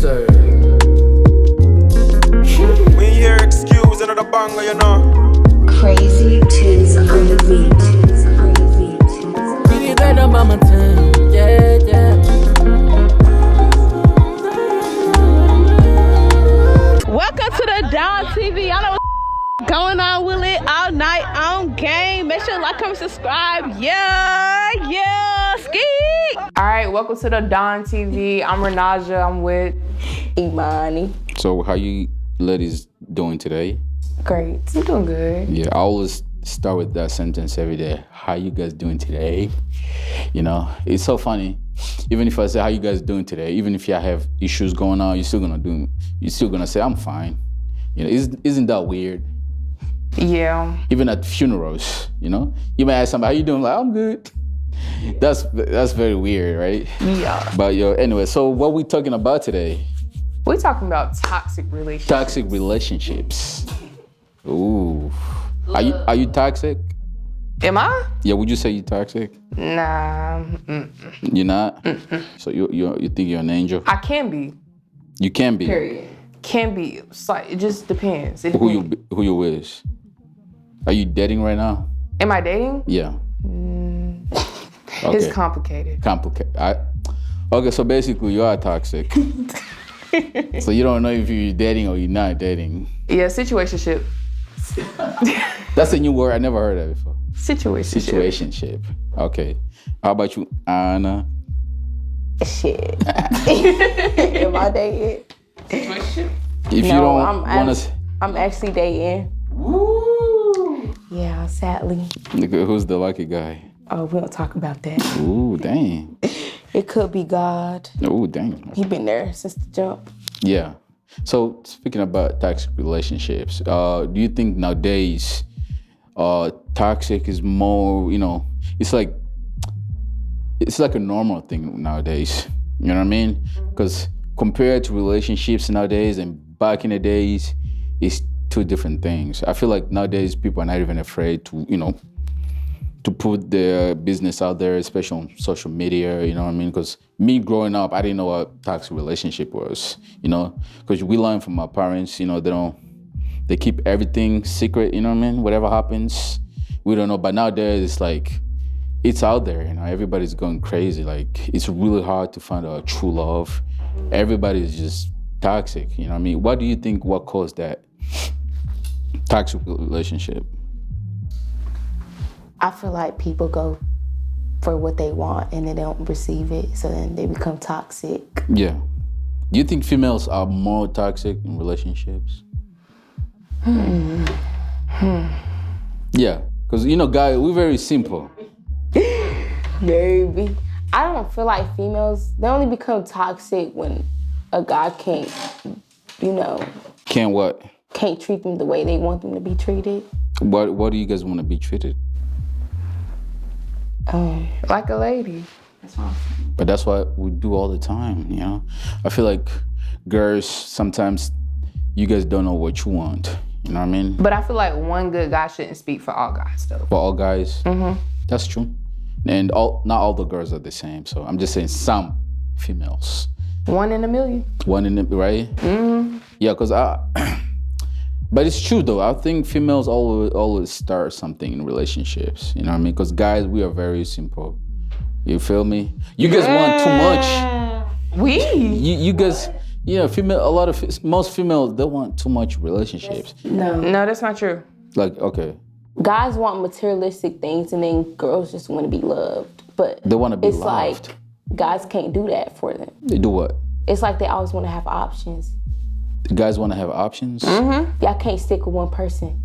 sir. We hear excuse another banger, you know. Crazy tunes on the beat. Really bad on my team. Yeah, yeah. Welcome to the Dawn TV. Y'all know what's going on with it all night on game. Make sure to like, comment, subscribe. Yeah, ski. All right, welcome to the Dawn TV. I'm Renaja. I'm with Imani. So how you ladies doing today? Great. I'm doing good. Yeah, I always start with that sentence every day. How you guys doing today? You know, it's so funny. Even if I say how you guys doing today, even if you have issues going on, you're still gonna say I'm fine. You know, isn't that weird? Yeah. Even at funerals, you know, you may ask somebody how you doing, like I'm good. That's very weird, right? Yeah. But anyway, so what we talking about today? We're talking about toxic relationships. Toxic relationships. Ooh. Are you toxic? Am I? Yeah, would you say you're toxic? Nah. You're not? So you think you're an angel? I can be. You can be. Period. Can be. It's like, it just depends. It Who depends. you with? Are you dating right now? Am I dating? Yeah. It's complicated. Okay, so basically you are toxic. So you don't know if you're dating or you're not dating. Yeah, situationship. That's a new word. I never heard that before. Situationship. Situationship. Okay. How about you, Anna? Shit. Am I dating? Situationship? If you don't want to... I'm actually dating. Woo! Yeah, sadly. Who's the lucky guy? Oh, we don't talk about that. Ooh, dang. It could be God. Ooh, dang. He been there since the jump. Yeah. So speaking about toxic relationships, do you think nowadays toxic is more, you know, it's like a normal thing nowadays. You know what I mean? Because compared to relationships nowadays and back in the days, it's two different things. I feel like nowadays people are not even afraid to, you know, to put their business out there, especially on social media, you know what I mean? Because me growing up, I didn't know what toxic relationship was, you know? Because we learn from our parents, you know, they keep everything secret, you know what I mean? Whatever happens, we don't know. But nowadays, it's like, it's out there, you know? Everybody's going crazy. Like, it's really hard to find a true love. Everybody's just toxic, you know what I mean? What do you think, what caused that toxic relationship? I feel like people go for what they want and they don't receive it, so then they become toxic. Yeah. Do you think females are more toxic in relationships? Yeah, because, you know, guys, we're very simple. Maybe. I don't feel like females, they only become toxic when a guy can't, you know. Can't what? Can't treat them the way they want them to be treated. What do you guys want to be treated? Like a lady. That's what I'm saying. But that's what we do all the time, you know? I feel like girls, sometimes you guys don't know what you want, you know what I mean? But I feel like one good guy shouldn't speak for all guys, though. For all guys? Mm-hmm. That's true. And not all the girls are the same, so I'm just saying some females. 1 in a million. Right? Mm-hmm. Yeah, because but it's true though. I think females always start something in relationships. You know what I mean? Because guys, we are very simple. You feel me? You guys want too much. You guys, you know, most females, they want too much relationships. No, that's not true. Like, okay. Guys want materialistic things and then girls just want to be loved. But they want to be it's loved. like guys can't do that for them. They do what? It's like they always want to have options. The guys want to have options? Mm-hmm. Y'all can't stick with one person.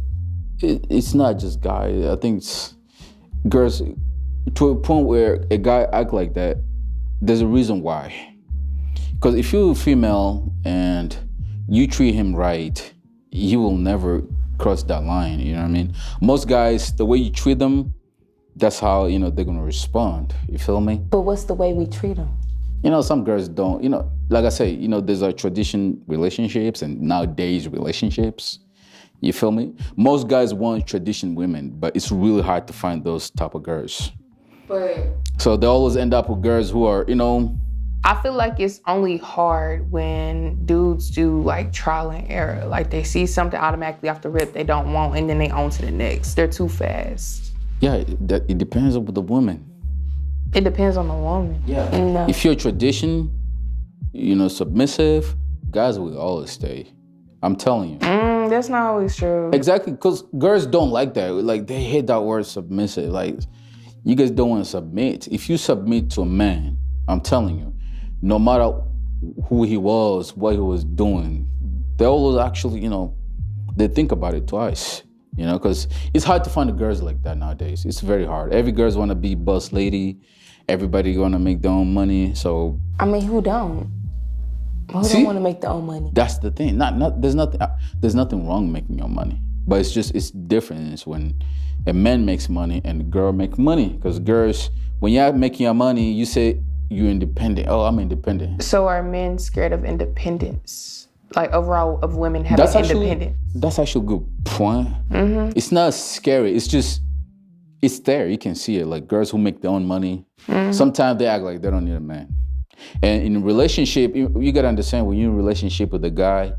It's not just guys. I think it's girls, to a point where a guy act like that, there's a reason why. Because if you're a female and you treat him right, he will never cross that line, you know what I mean? Most guys, the way you treat them, that's how, you know, they're gonna respond, you feel me? But what's the way we treat them? You know, some girls don't, you know, like I say, you know, there's tradition relationships and nowadays relationships. You feel me? Most guys want tradition women, but it's really hard to find those type of girls. But So they always end up with girls who are, you know, I feel like it's only hard when dudes do like trial and error. Like they see something automatically off the rip they don't want, and then they on to the next. They're too fast. Yeah, it depends on the woman. It depends on the woman. Yeah. No. If you're tradition, submissive, guys will always stay. I'm telling you. That's not always true. Exactly, because girls don't like that. Like, they hate that word submissive. Like, you guys don't want to submit. If you submit to a man, I'm telling you, no matter who he was, what he was doing, they always actually, they think about it twice. Because it's hard to find girls like that nowadays. It's very hard. Every girls want to be boss lady. Everybody want to make their own money. So I mean, who don't? Who see, don't want to make their own money? That's the thing. There's nothing wrong making your money, but it's different. It's when a man makes money and the girl make money. Because girls, when you're making your money, you say you're independent. Oh, I'm independent. So are men scared of independence? Like overall of women having independence? That's actually a good point. Mm-hmm. It's not scary. It's there. You can see it. Like girls who make their own money, sometimes they act like they don't need a man. And in a relationship, you gotta understand, when you're in a relationship with a guy,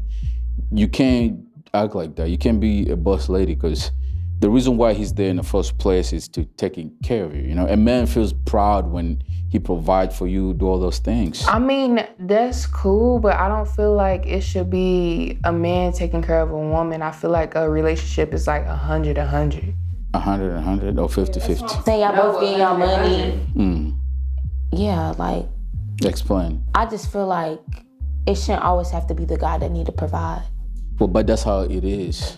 you can't act like that. You can't be a boss lady, because the reason why he's there in the first place is to taking care of you. A man feels proud when he provides for you, do all those things. I mean, that's cool, but I don't feel like it should be a man taking care of a woman. I feel like a relationship is like 100-100. 100 or 50-50. Say y'all both getting y'all money. Yeah, like. Explain. I just feel like it shouldn't always have to be the guy that need to provide. Well, but that's how it is.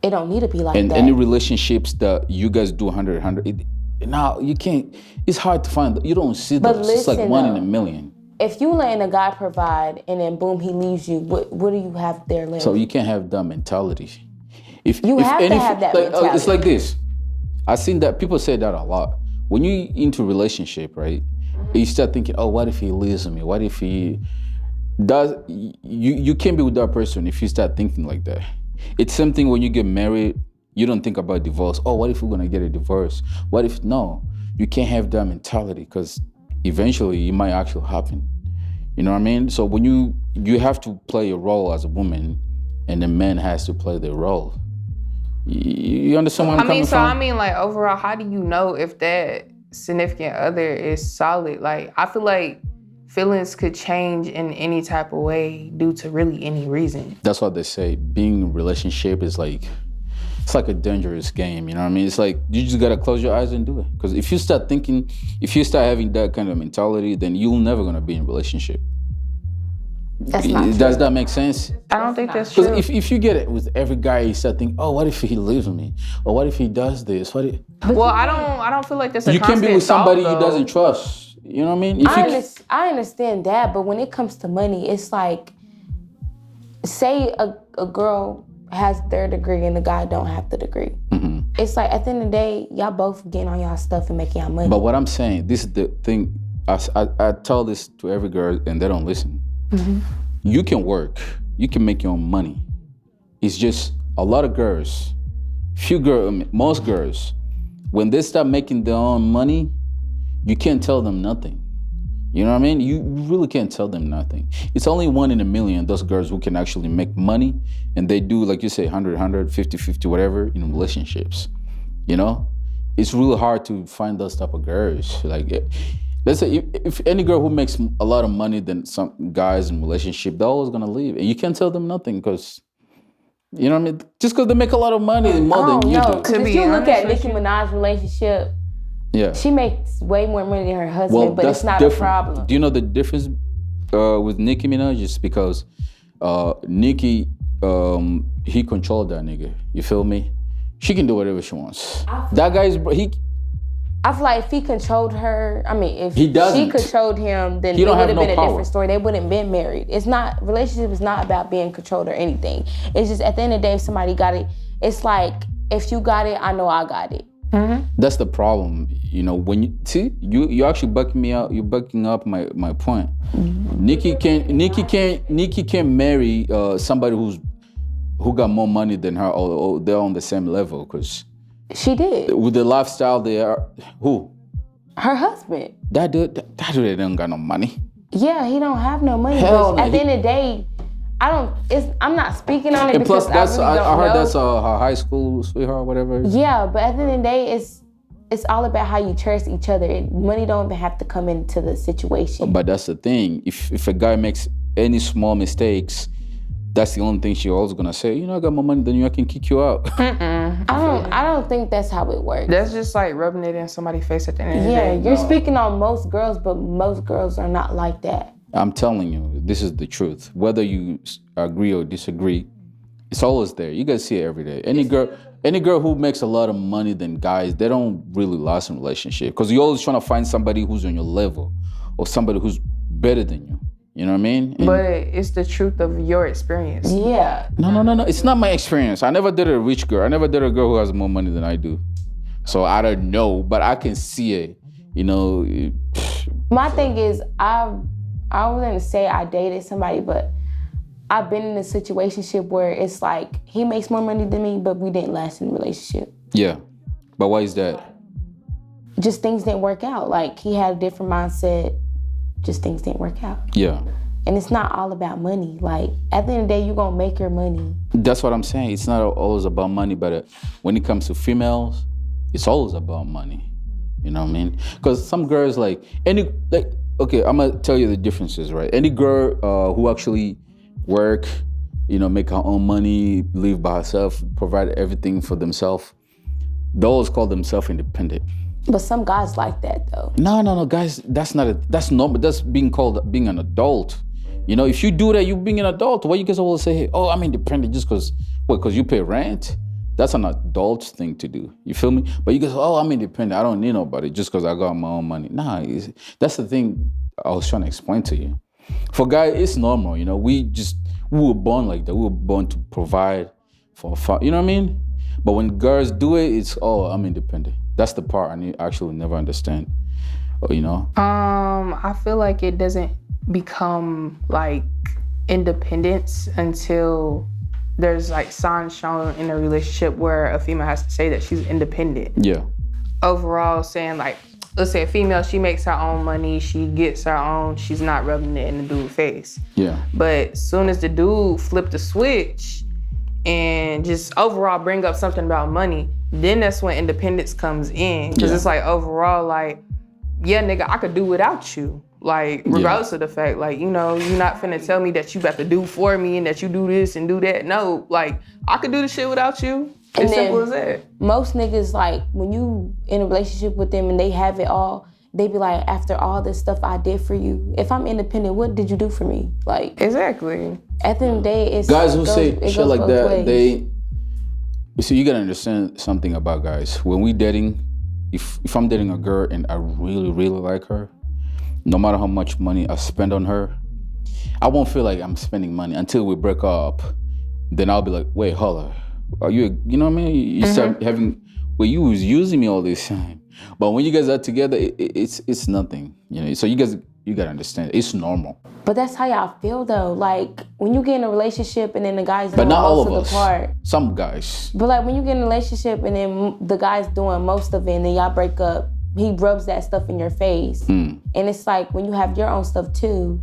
It don't need to be like and that. Any relationships that you guys do 100, now you can't. It's hard to find. You don't see those. It's like one in a million. If you letting a guy provide and then boom, he leaves you, what do you have there left? So you can't have that mentality. If you have to have that mentality. It's like this. I've seen that people say that a lot. When you into a relationship, right? You start thinking, oh, what if he leaves me? What if he does? You can't be with that person if you start thinking like that. It's something when you get married, you don't think about divorce. Oh, what if we're gonna get a divorce? What if, no, you can't have that mentality, because eventually it might actually happen. You know what I mean? So when you have to play a role as a woman, and the man has to play the role. You understand where I'm coming from? I mean, like overall, how do you know if that significant other is solid? Like, I feel like feelings could change in any type of way due to really any reason. That's what they say. Being in a relationship is like, it's like a dangerous game, you know what I mean? It's like, you just gotta close your eyes and do it. Because if you start having that kind of mentality, then you're never gonna be in a relationship. That's not true. Does that make sense? I don't think that's true. Because if you get it with every guy, you start thinking, oh, what if he leaves me? Or what if he does this? Well, I don't feel like that's a you constant can't be with somebody thought, you doesn't trust. You know what I mean? I understand that, but when it comes to money, it's like, say a girl has their degree and the guy don't have the degree. Mm-hmm. It's like, at the end of the day, y'all both getting on y'all stuff and making y'all money. But what I'm saying, this is the thing, I tell this to every girl and they don't listen. Mm-hmm. You can work, you can make your own money. It's just a lot of girls, most girls, when they start making their own money, you can't tell them nothing. You know what I mean? You really can't tell them nothing. It's only 1 in a million, those girls who can actually make money, and they do, like you say, 100, 50, whatever, in relationships. It's really hard to find those type of girls. Like, let's say if any girl who makes a lot of money than some guys in relationship, they're always gonna leave. And you can't tell them nothing, because, you know what I mean? Just because they make a lot of money more than you do. Because if you look at Nicki Minaj's relationship, yeah, she makes way more money than her husband, but it's not different. A problem. Do you know the difference with Nicki Minaj? Just because Nicki, he controlled that nigga. You feel me? She can do whatever she wants. That guy's I feel like if he controlled her, if she controlled him, then it would have been a different story. They wouldn't have been married. Relationship is not about being controlled or anything. It's just, at the end of the day, if somebody got it, it's like, if you got it, I know I got it. Mm-hmm. That's the problem. When you actually bucking me out. You're bucking up my point. Mm-hmm. Nicki can't marry somebody who got more money than her, or they're on the same level, because she did. With the lifestyle they are, who? Her husband. That dude don't got no money. Yeah, he don't have no money. Hell But no, at the end of the day, I'm not speaking on it And plus, because I really don't I heard know. that's her high school sweetheart, or whatever. Yeah, but at the end of the day, it's all about how you trust each other. Money don't even have to come into the situation. But that's the thing. If a guy makes any small mistakes, that's the only thing she's always gonna say. You know, I got more money than you. I can kick you out. I don't think that's how it works. That's just like rubbing it in somebody's face at the end of the Yeah, day. you're speaking on most girls, but most girls are not like that. I'm telling you, this is the truth. Whether you agree or disagree, it's always there. You guys see it every day. Any girl who makes a lot of money than guys, they don't really last in relationship because you're always trying to find somebody who's on your level or somebody who's better than you. You know what I mean? And But it's the truth of your experience. Yeah. no. It's not my experience. I never dated a rich girl. I never dated a girl who has more money than I do. So I don't know, but I can see it. You know. My thing is, I wouldn't say I dated somebody, but I've been in a situationship where it's like he makes more money than me, but we didn't last in the relationship. Yeah. But why is that? Just things didn't work out. Like he had a different mindset. Just things didn't work out. Yeah. And it's not all about money. Like at the end of the day, you're gonna make your money. That's what I'm saying. It's not always about money, but when it comes to females, it's always about money. You know what I mean? Because some girls okay, I'm gonna tell you the differences, right? Any girl who actually work, you know, make her own money, live by herself, provide everything for themselves, those call themselves independent. But some guys like that though. No, guys, that's normal. That's being called being an adult. You know, if you do that, you being an adult. Why you guys always say, hey, oh, I'm independent just because you pay rent? That's an adult thing to do. You feel me? But you guys, oh, I'm independent. I don't need nobody just because I got my own money. Nah, that's the thing I was trying to explain to you. For guys, it's normal. You know, we were born like that. We were born to provide for, you know what I mean? But when girls do it, it's, oh, I'm independent. That's the part I actually never understand. You know? I feel like it doesn't become like independence until there's like signs shown in a relationship where a female has to say that she's independent. Yeah. Overall, saying like, let's say a female, she makes her own money, she gets her own, she's not rubbing it in the dude's face. Yeah. But as soon as the dude flip the switch and just overall bring up something about money, then that's when independence comes in. Because it's like overall, like, yeah, nigga, I could do without you. Like, regardless of the fact, like, you know, you're not finna tell me that you got to do for me and that you do this and do that. No, like, I could do the shit without you. And It's then simple as that. Most niggas, like, when you in a relationship with them and they have it all, they be like, after all this stuff I did for you, if I'm independent, what did you do for me? Like, Exactly. at the end of the day, it's Guys who say shit like that, ways. you see, you gotta understand something about guys. When we dating, if I'm dating a girl and I really, really like her, no matter how much money I spend on her, I won't feel like I'm spending money until we break up. Then I'll be like, wait, hold on. Are you, you know what I mean? You start having, well, you was using me all this time. But when you guys are together, it's nothing, you know? So you gotta understand, it's normal. But that's how y'all feel though. Like, when you get in a relationship and then the guy's But doing not all most of of us. the part. Some guys. But like, when you get in a relationship and then the guy's doing most of it and then y'all break up, he rubs that stuff in your face. And it's like, when you have your own stuff too,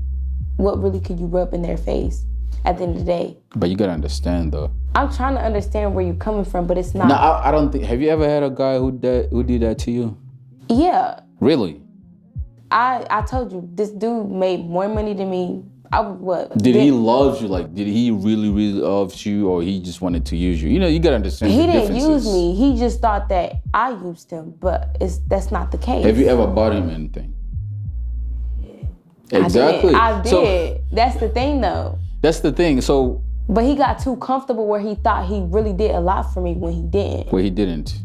what really could you rub in their face at the end of the day? But you gotta understand though. I'm trying to understand where you're coming from, but it's not. No, I don't think, have you ever had a guy who did that to you? Yeah. Really? I told you, this dude made more money than me. Did he love you? Like, did he really, really love you, or he just wanted to use you? You know, you gotta understand He the didn't differences. use me. He just thought that I used him, but that's not the case. Have you ever bought him anything? Exactly. I did. So, That's the thing though. that's the thing. So, But he got too comfortable where he thought he really did a lot for me when he didn't. well, he didn't.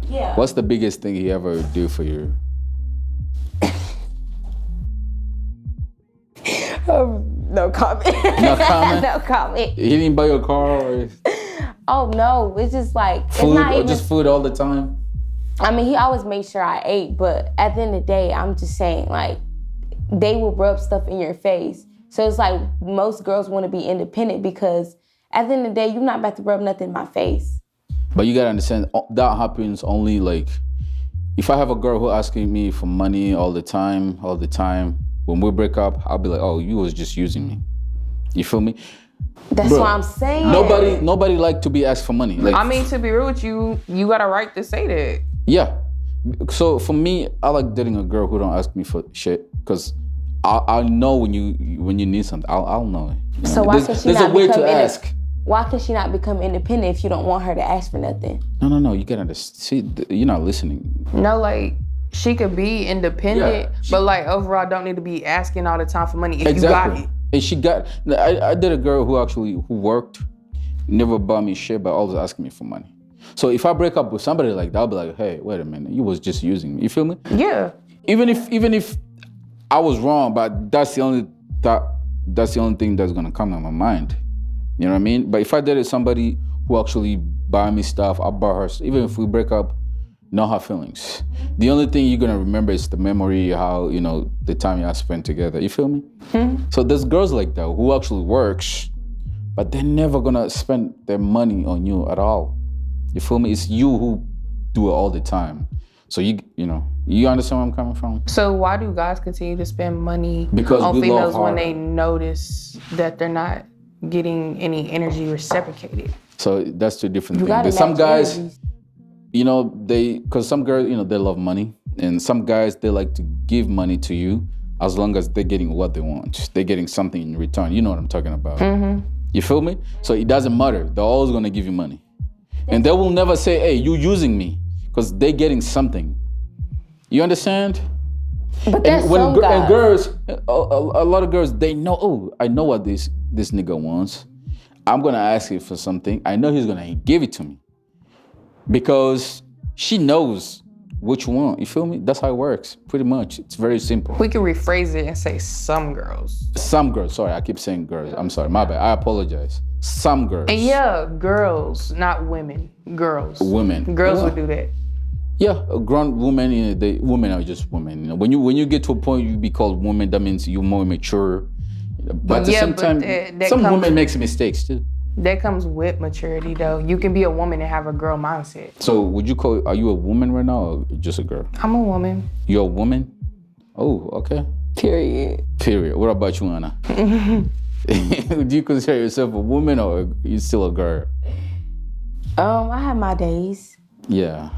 Yeah. What's the biggest thing he ever did for you? No comment. No comment? No comment. He didn't buy your car or Oh no, it's just like food, it's not or even. just food all the time? I mean, he always made sure I ate, but at the end of the day, I'm just saying, like, they will rub stuff in your face. So it's like most girls want to be independent because at the end of the day, you're not about to rub nothing in my face. But you gotta understand, that happens only like, if I have a girl who asking me for money all the time, when we break up, I'll be like, oh, you was just using me. You feel me? That's Bro, what I'm saying. Nobody like to be asked for money. Like, I mean, to be real with you, you got a right to say that. yeah. So for me, I like dating a girl who don't ask me for shit, because I know when you need something, I'll know it. You know? So why can she there's not a way become to ask. Why can she not become independent if you don't want her to ask for nothing? No. You gotta see. You're not listening. No, like, she could be independent, Yeah, but like overall don't need to be asking all the time for money if you got it. And she got. I did a girl who worked, never bought me shit, but always asking me for money. So if I break up with somebody like that, I'll be like, hey, wait a minute, you was just using me. You feel me? Yeah. Even if I was wrong, but that's the only thing that's gonna come to my mind. You know what I mean? But if I dated somebody who actually buy me stuff, I buy her. Even if we break up, no hard feelings. The only thing you're gonna remember is the memory, how the time y'all spent together. You feel me? So there's girls like that who actually works, but they're never gonna spend their money on you at all. You feel me? It's you who do it all the time. So you understand where I'm coming from? So why do guys continue to spend money Because on we love females when hard. they notice that they're not getting any energy reciprocated? So that's two different You things. gotta There's some match guys, energies. because some girls, they love money, and some guys, they like to give money to you as long as they're getting what they want. They're getting something in return. You know what I'm talking about. You feel me? So it doesn't matter. They're always gonna give you money. And they will never say, hey, you using me, because they're getting something. You understand? But that's some guys. And girls, a lot of girls, they know, oh, I know what this nigga wants. I'm gonna ask him for something. I know he's gonna give it to me. Because she knows what you want. You feel me? That's how it works, pretty much. It's very simple. We can rephrase it and say some girls. Some girls, sorry, I keep saying girls. I'm sorry, my bad. I apologize. Some girls. And yeah, girls, not women. Girls. Women. Girls Yeah. would do that. Yeah, a grown woman, women are just women. When you get to a point you be called woman, that means you're more mature. But at the same time, that some comes- women makes mistakes too. That comes with maturity though. You can be a woman and have a girl mindset. So are you a woman right now or just a girl? I'm a woman. You're a woman? Oh, okay. Period. What about you, Anna? Do you consider yourself a woman or are you still a girl? I have my days. Yeah,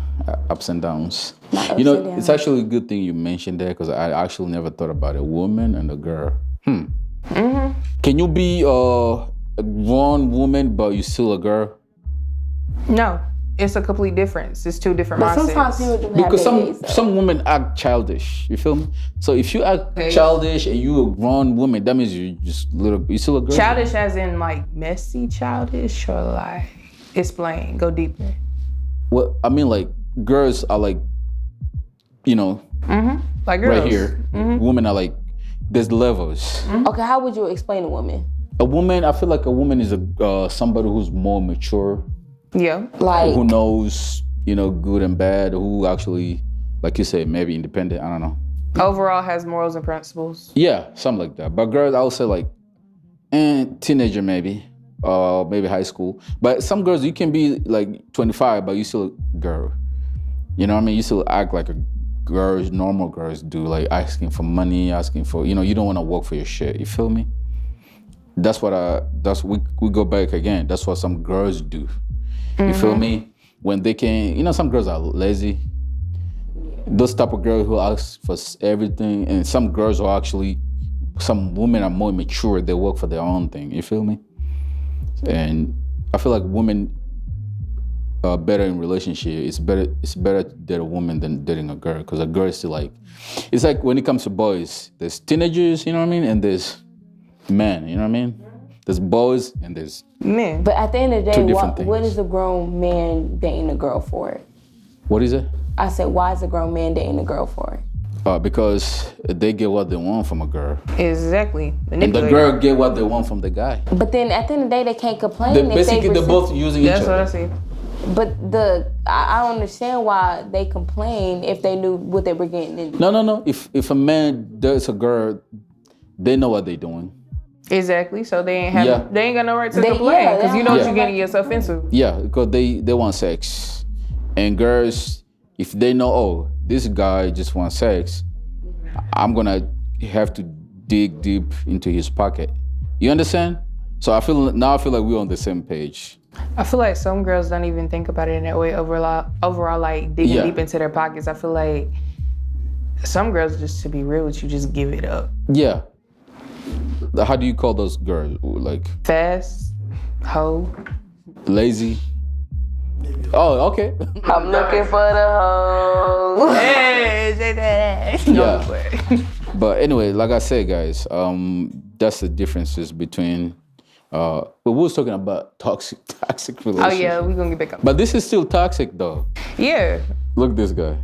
ups and downs. My ups and downs. It's actually a good thing you mentioned that because I actually never thought about a woman and a girl. Can you be a grown woman but you still a girl? No, it's a complete difference. It's two different But mindsets. sometimes people do have Because their days. some women act childish. You feel me? So if you act childish and you a grown woman, that means you still a girl. Childish as in like messy childish or like explain, go deeper. Well, I mean, like girls are like, Like girls. right here. Women are like, there's levels. Okay, how would you explain a woman? A woman, I feel like a woman is somebody who's more mature, Yeah. Like, who knows, good and bad, who actually, like you said, maybe independent. I don't know. Overall has morals and principles. Yeah, something like that. But girls, I would say like, teenager maybe, maybe high school. But some girls, you can be like 25, but you still a girl. You know what I mean? You still act like a girls, normal girls do, like asking for money, asking for, you don't want to work for your shit. You feel me? We go back again. That's what some girls do. You feel me? When they can, some girls are lazy. Those type of girls who ask for everything, and some girls are actually, some women are more mature. They work for their own thing. You feel me? And I feel like women are better in relationship. It's better to date a woman than dating a girl, because a girl is still like, it's like when it comes to boys, there's teenagers, you know what I mean, and there's men, you know what I mean. There's boys and there's Men. but at the end of the day, Two different what things. is a grown man dating a girl for? what is it? I said, why is a grown man dating a girl for? Because they get what they want from a girl, Exactly. and the Manipulator. girl get what they want from the guy. But then at the end of the day, they can't complain if Basically, they're receive- both using each That's what I other. see. But I don't understand why they complain if they knew what they were getting into. No. If a man dates a girl, they know what they're doing. Exactly. So they ain't got no right to They- complain yeah, because they you know don't what have you're no getting yourself into. Yeah, because they want sex, and girls, if they know, oh, this guy just wants sex, I'm gonna have to dig deep into his pocket. You understand? So I feel like we're on the same page. I feel like some girls don't even think about it in that way. Overall, like digging deep into their pockets. I feel like some girls, just to be real with you, just give it up. Yeah. How do you call those girls? Like Fast, hoe. lazy? Oh, okay. I'm looking for the hoe. Hey, say that. Yeah. But anyway, like I said, guys, that's the differences between. But we was talking about toxic relationships. Oh yeah, we gonna get back up. But this is still toxic though. Yeah. Look this guy.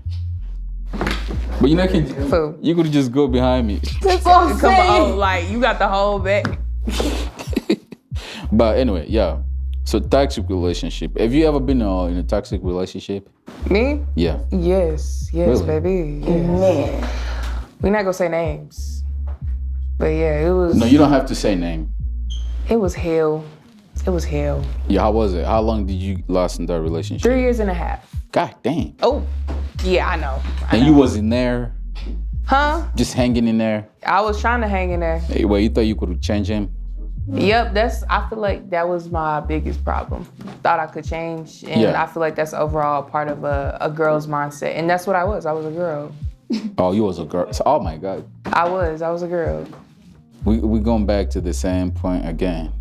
But you know, you could just go behind me. That's what I'm saying. Like you got the whole back. But anyway, yeah. So toxic relationship. Have you ever been in a toxic relationship? Me? Yeah. Yes, Really? baby. Yes. Man. We're not gonna say names. But yeah, it was. No, you don't have to say name. It was hell. It was hell. Yeah, how was it? How long did you last in that relationship? 3 years and a half. God damn. Oh, yeah, I know. And you was in there, Huh? just hanging in there. I was trying to hang in there. Hey, well, you thought you could change him? Yep, I feel like that was my biggest problem. Thought I could change, and Yeah. I feel like that's overall part of a girl's mindset. And that's what I was. I was a girl. Oh, you was a girl. So, oh my God. I was a girl. We going back to the same point again.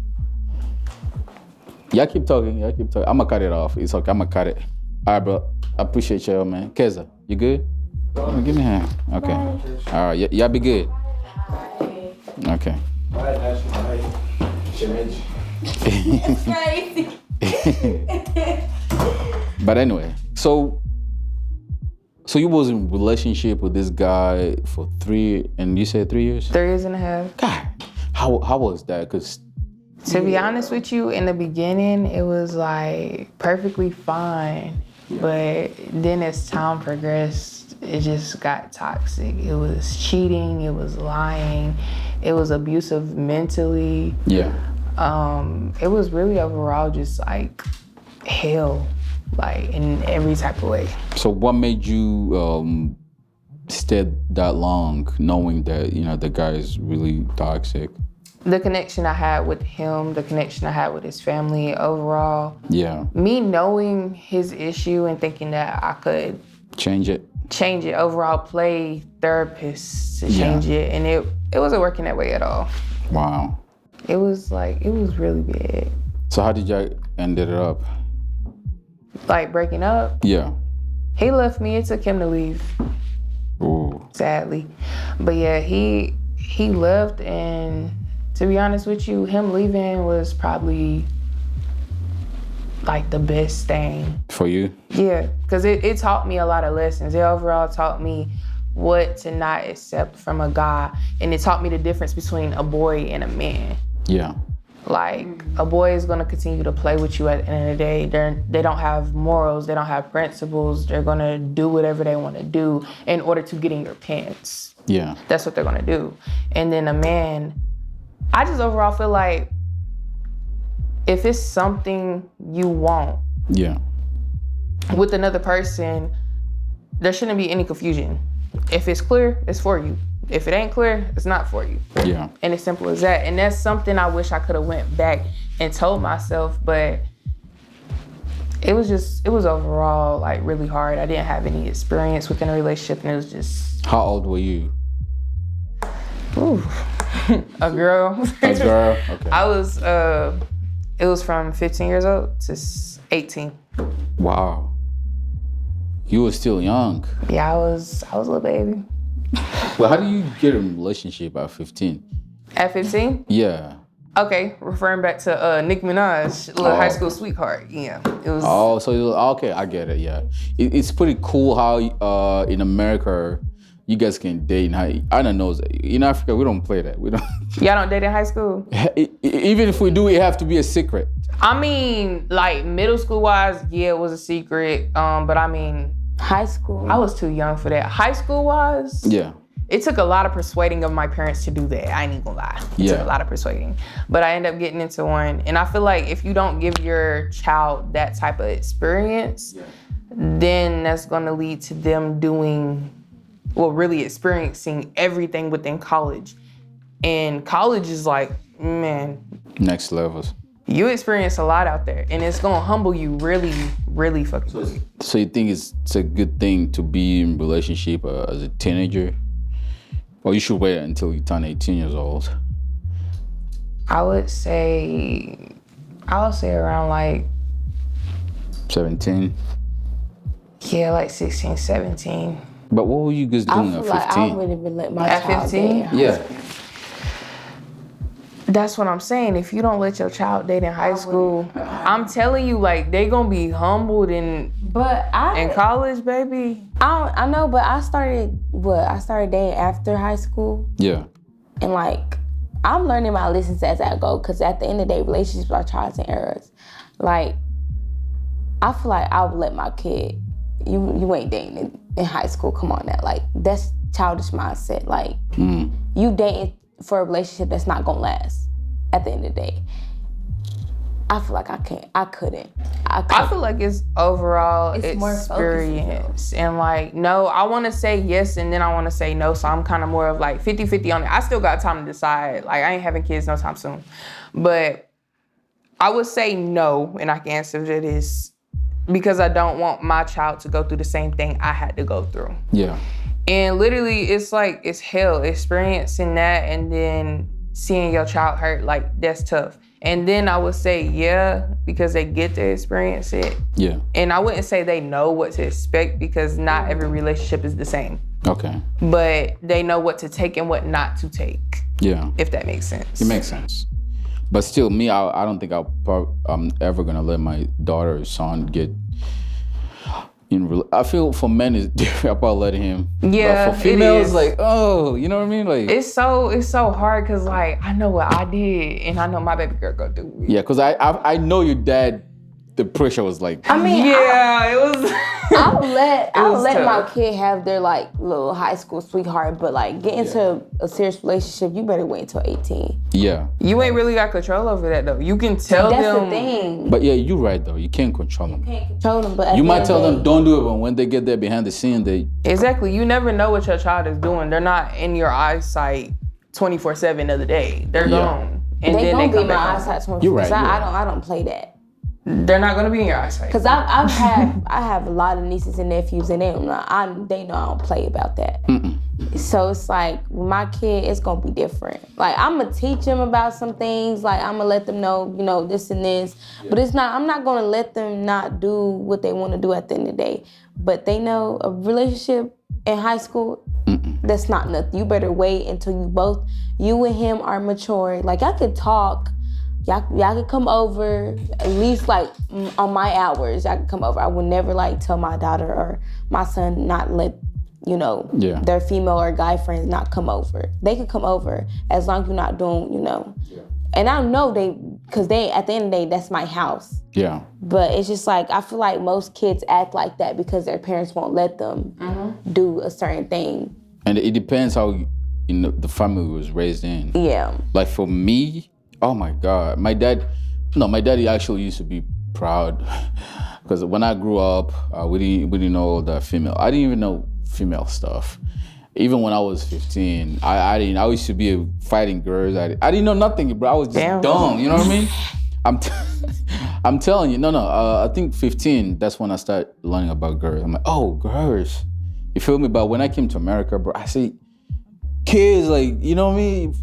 Y'all keep talking. I'm gonna cut it off. It's okay. I'm gonna cut it. All right, bro. I appreciate y'all, man. Keza, you good? Give me a hand. Okay. All right. Y'all be good. Okay. But anyway, so you was in relationship with this guy for 3, and you said 3 years? 3 years and a half. God, how was that? Cause To be honest with you, in the beginning, it was like perfectly fine. But then as time progressed, it just got toxic. It was cheating, it was lying, it was abusive mentally. yeah, It was really overall just like hell, like in every type of way. so what made you stay that long, knowing that the guy is really toxic? The connection I had with him, the connection I had with his family overall, Yeah, me knowing his issue and thinking that I could change it. change it, overall play therapists to Yeah. change it, and it wasn't working that way at all. Wow. It was really bad. So how did y'all end it up? Like breaking up, Yeah. he left me. It took him to leave, Ooh. sadly. But yeah, he left, and to be honest with you, him leaving was probably like the best thing. For you? Yeah, because it taught me a lot of lessons. It overall taught me what to not accept from a guy, and it taught me the difference between a boy and a man. Yeah. Like, a boy is gonna continue to play with you at the end of the day. They don't have morals, they don't have principles. They're gonna do whatever they wanna do in order to get in your pants. Yeah. That's what they're gonna do. And then a man, I just overall feel like if it's something you want Yeah. with another person, there shouldn't be any confusion. If it's clear, it's for you. If it ain't clear, it's not for you. Yeah. And it's simple as that. And that's something I wish I could have went back and told myself, but it was overall like really hard. I didn't have any experience within a relationship, and it was just, How old were you? ooh, a girl. A girl? Okay. I was, it was from 15 years old to 18. Wow. You were still young. Yeah, I was a little baby. Well, how do you get in a relationship at 15? At 15? Yeah. Okay, referring back to Nicki Minaj, little high school sweetheart. Yeah, it was. Oh, so okay, I get it. Yeah, it's pretty cool how in America you guys can date. And how, I don't know. In Africa, we don't play that. We don't. Y'all don't date in high school? Even if we do, it have to be a secret. I mean, like middle school wise, yeah, it was a secret. But I mean, High school. I was too young for that. High school wise, Yeah. it took a lot of persuading of my parents to do that. I ain't even gonna lie. It took Yeah. a lot of persuading. But I ended up getting into one. And I feel like if you don't give your child that type of experience, then that's gonna lead to them really experiencing everything within college And college is like, man, Next levels. you experience a lot out there, and it's gonna humble you really, really fucking good. So you think it's a good thing to be in relationship as a teenager? Or you should wait until you turn 18 years old? I would say around like, 17? yeah, like 16, 17. But what were you guys I doing feel at like I 15? wouldn't even let my At child 15? date. Yeah. That's what I'm saying. If you don't let your child date in high school, I'm telling you, like, they gonna be humbled in But in college, baby. I know, but I started dating after high school, Yeah. and like I'm learning my lessons as I go. Cause at the end of the day, relationships are trials and errors. Like I feel like I would let my kid. You ain't dating in high school. Come on now, like that's childish mindset. Like you dating for a relationship that's not gonna last. At the end of the day, I feel like I couldn't. I feel like it's overall It's more experience. And like, no, I want to say yes and then I want to say no. So I'm kind of more of like 50-50 on it. I still got time to decide. Like, I ain't having kids no time soon. But I would say no, and I can answer to this because I don't want my child to go through the same thing I had to go through. Yeah. And literally, it's like, it's hell experiencing that and then seeing your child hurt. Like, that's tough. And then I would say, yeah, because they get to experience it. Yeah. And I wouldn't say they know what to expect because not every relationship is the same. Okay. But they know what to take and what not to take, Yeah. if that makes sense. It makes sense. But still, me, I don't think I'm ever gonna let my daughter or son get in. I feel for men is different. I'll probably let him. Yeah, but for females, it is. like, oh, you know what I mean? Like, It's so hard because like I know what I did and I know my baby girl go do it. yeah, because I know your dad. The pressure was like, I mean, Yeah, it was. I'll let was my tough. kid have their like little high school sweetheart, but like get into a serious relationship, you better wait until 18. yeah. You ain't really got control over that though. You can tell That's them. the thing. But yeah, you're right though. You can't control them. Can't control them, but at You the might end tell of the them day, don't do it, but when they get there behind the scene, they Exactly. You never know what your child is doing. They're not in your eyesight 24/7 of the day. They're Yeah. gone. And they then gonna they be come in my back home. eyesight 24. You're right, you're right. I don't play that. They're not gonna be in your eyesight. Cause I have a lot of nieces and nephews, and they know I don't play about that. So it's like with my kid, it's gonna be different. Like I'm gonna teach them about some things. Like I'm gonna let them know, this and this. But it's not. I'm not gonna let them not do what they want to do at the end of the day. But they know a relationship in high school. That's not nothing. You better wait until you and him are mature. Like y'all could talk. Y'all could come over at least like on my hours. Y'all could come over. I would never like tell my daughter or my son not let their female or guy friends not come over. They could come over as long as you're not doing And I know because they at the end of the day that's my house. yeah. But it's just like I feel like most kids act like that because their parents won't let them do a certain thing. And it depends how the family was raised in. Yeah. Like for me, oh my God, my daddy actually used to be proud because when I grew up, we didn't know all that female. I didn't even know female stuff. Even when I was 15, I used to be fighting girls. I didn't know nothing, bro. I was just dumb. You know what I mean? I'm telling you, no. I think 15. That's when I started learning about girls. I'm like, oh, girls. You feel me? But when I came to America, bro, I see kids like, you know what I mean?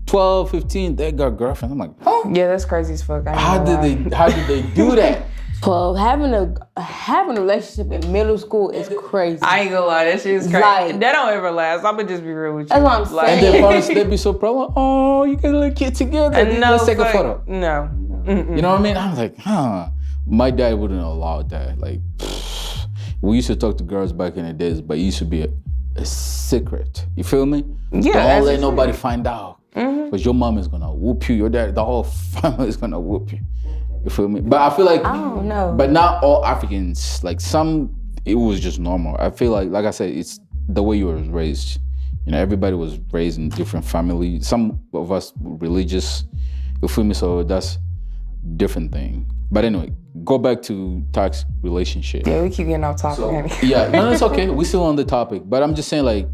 12, 15, they got girlfriends. I'm like, huh? Yeah, that's crazy as fuck. How did they do that? Well, having a relationship in middle school is crazy. I ain't gonna lie, that shit is crazy. Like- that don't ever last. I'ma just be real with you. That's what I'm Like- And their parents, they be so proud. Like, oh, you got a little kid together. Let's take a fuck- photo. No. You know what I mean? I'm like, My dad wouldn't allow that. Like, we used to talk to girls back in the days, but it used to be a secret. You feel me? Yeah, Don't that's let just nobody find out. Because your mom is gonna whoop you. Your dad, the whole family is gonna whoop you. You feel me? But I feel like, I don't know. but not all Africans. Like some, it was just normal. I feel like I said, it's the way you were raised. Everybody was raised in different families. Some of us were religious. You feel me? So that's different thing. But anyway, go back to toxic relationship. Yeah, we keep getting off topic. honey. Yeah, no, it's okay. We're still on the topic. But I'm just saying, like,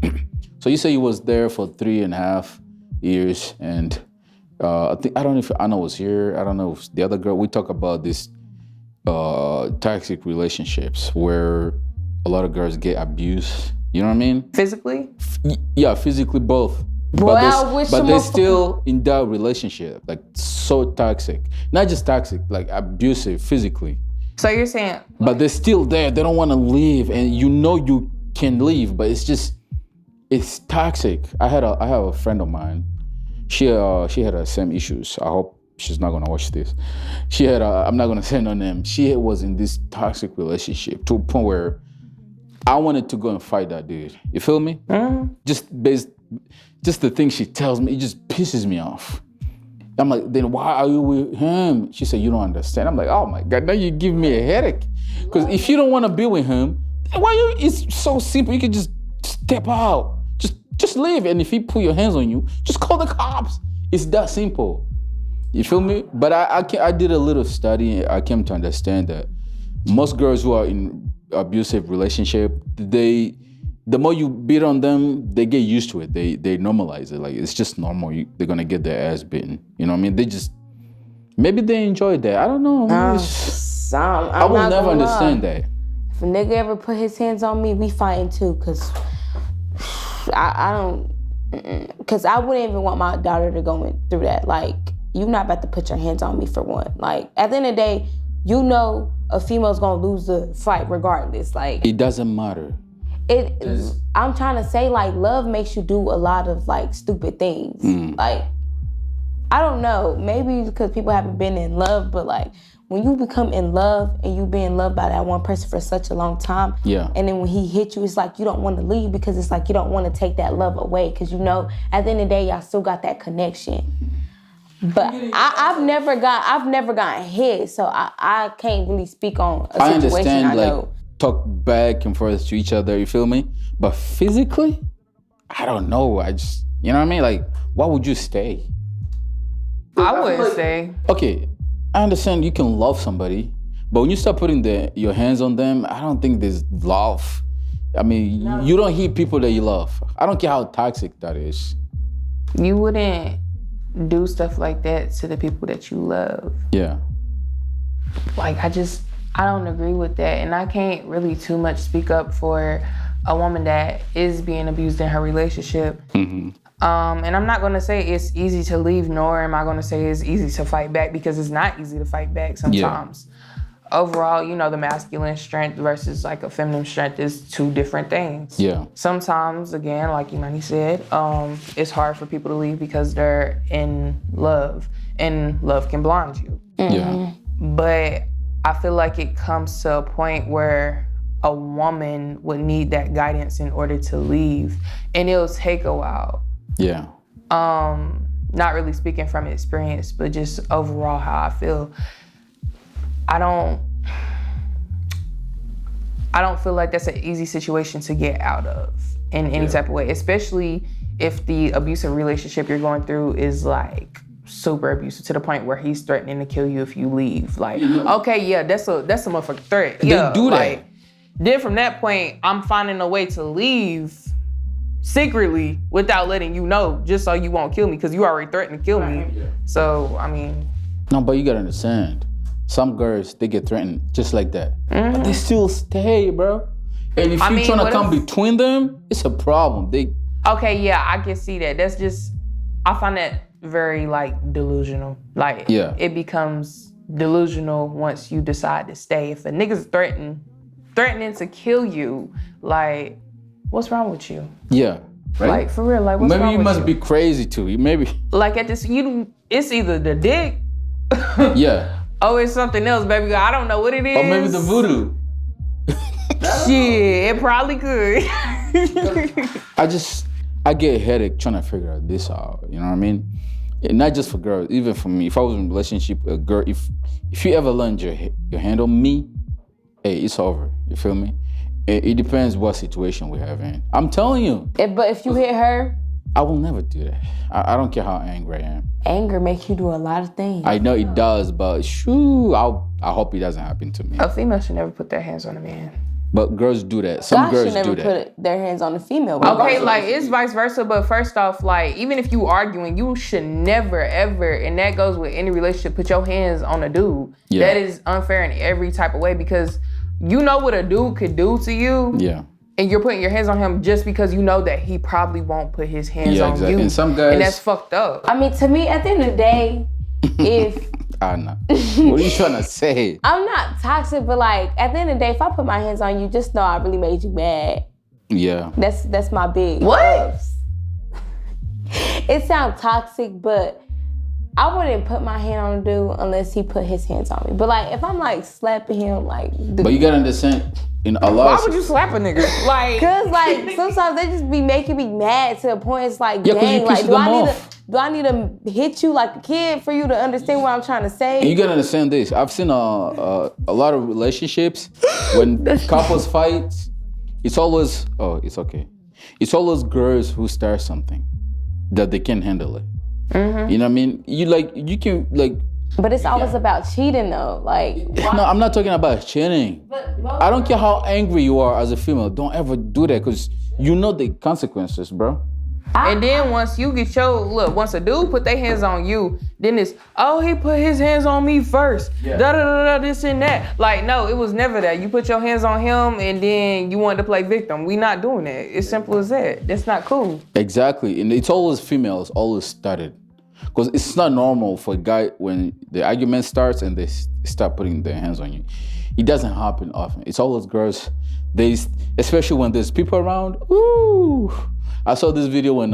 so you say you was there for 3.5 years, and I don't know if Anna was here. I don't know if the other girl. We talk about this toxic relationships where a lot of girls get abused. You know what I mean? Physically? Yeah, physically both. Boy, I wish but some they're of- still in that relationship, like so toxic. Not just toxic, like abusive physically. So you're saying, But they're still there. They don't want to leave, and you know you can leave, but it's toxic. I have a friend of mine. She had the same issues. I hope she's not gonna watch this. I'm not gonna say no name. She was in this toxic relationship to a point where I wanted to go and fight that dude. You feel me? Just the thing she tells me, it just pisses me off. I'm like, then why are you with him? She said, you don't understand. I'm like, oh my God, now you give me a headache. Because if you don't want to be with him, it's so simple. You can just step out. Just leave. And if he put your hands on you, just call the cops. It's that simple. You feel me? But I did a little study. I came to understand that most girls who are in abusive relationship, the more you beat on them, they get used to it. They normalize it. Like, it's just normal. They're gonna get their ass beaten. You know what I mean? Maybe they enjoy that. I don't know. I will never understand that. If a nigga ever put his hands on me, we fighting too, cause I don't, cause I wouldn't even want my daughter to go through that. Like, you're not about to put your hands on me for one. Like, at the end of the day, you know a female's gonna lose the fight regardless. Like, it doesn't matter. I'm trying to say, like, love makes you do a lot of, like, stupid things. Like, I don't know, maybe because people haven't been in love, but, like, when you become in love and you being loved by that one person for such a long time, and then when he hit you, it's like you don't want to leave because it's like you don't want to take that love away because, you know, at the end of the day, y'all still got that connection. But I've never gotten hit, so I can't really speak on a situation I know. Talk back and forth to each other, you feel me? But physically, I don't know. You know what I mean? Like, why would you stay? I wouldn't stay. Okay, I understand you can love somebody, but when you start putting your hands on them, I don't think there's love. I mean, you don't hit people that you love. I don't care how toxic that is. You wouldn't do stuff like that to the people that you love. Yeah. Like, I don't agree with that, and I can't really too much speak up for a woman that is being abused in her relationship. And I'm not gonna say it's easy to leave, nor am I gonna say it's easy to fight back, because it's not easy to fight back sometimes. Overall, you know, the masculine strength versus like a feminine strength is two different things. Yeah. Sometimes, again, like Imani said, it's hard for people to leave because they're in love, and love can blind you. Yeah. But I feel like it comes to a point where a woman would need that guidance in order to leave, and it'll take a while. Yeah. Not really speaking from experience, but just overall how I feel. I don't feel like that's an easy situation to get out of in any type of way, especially if the abusive relationship you're going through is like super abusive to the point where he's threatening to kill you if you leave. Like, okay, yeah, that's a motherfucking threat. Yeah, they do that. Like, then from that point, I'm finding a way to leave secretly without letting you know, just so you won't kill me, because you already threatened to kill me. So, I mean. No, but you gotta understand, some girls, they get threatened just like that. But they still stay, bro. And if you're trying to come between them, it's a problem. Okay, yeah, I can see that. That's just, I find that very like delusional. Like, it becomes delusional once you decide to stay. If a nigga's threatening to kill you, like, what's wrong with you? Yeah, right? Like, for real, like, what's wrong with you? Maybe you must be crazy too. Maybe. Like, it's either the dick. Yeah. Oh, it's something else, baby. I don't know what it is. Or maybe the voodoo. Shit, it probably could. I get a headache trying to figure this out. You know what I mean? And not just for girls, even for me. If I was in a relationship, a girl, if you ever lend your hand on me, hey, it's over. You feel me? It depends what situation we're having. I'm telling you. But if you hit her, I will never do that. I don't care how angry I am. Anger makes you do a lot of things. I know it does, but shoo, I hope it doesn't happen to me. A female should never put their hands on a man. But girls do that. Some Guys girls should never do that. put their hands on the female. Okay, like it's vice versa, but first off, like even if you arguing, you should never ever, and that goes with any relationship, put your hands on a dude. Yeah. That is unfair in every type of way because you know what a dude could do to you. Yeah. And you're putting your hands on him just because you know that he probably won't put his hands on you. And some guys, and that's fucked up. I mean, to me, at the end of the day, if nah. What are you trying to say? I'm not toxic, but like at the end of the day, if I put my hands on you, just know I really made you mad. Yeah. That's my big What? ups. It sounds toxic, but I wouldn't put my hand on a dude unless he put his hands on me. But like if I'm like slapping him, like But you gotta understand, in a lot Why of would you slap a nigga? Like, cause like sometimes they just be making me mad to the point it's like, Yeah, 'cause you dang, like piss them do I need to hit you like a kid for you to understand what I'm trying to say? And you gotta understand this. I've seen a lot of relationships when couples fight. It's always it's okay. It's always girls who start something that they can't handle it. Mm-hmm. You know what I mean? You can But it's always about cheating though. Like No, I'm not talking about cheating. I don't care how angry you are as a female. Don't ever do that because you know the consequences, bro. and then once you get once a dude put their hands on you, then it's, he put his hands on me first. Da-da-da-da, this and that. Like, no, it was never that. You put your hands on him and then you wanted to play victim. We not doing that. It's simple as that. That's not cool. Exactly. And it's always females, always started. Because it's not normal for a guy when the argument starts and they start putting their hands on you. It doesn't happen often. It's always girls. Especially when there's people around. Ooh. I saw this video when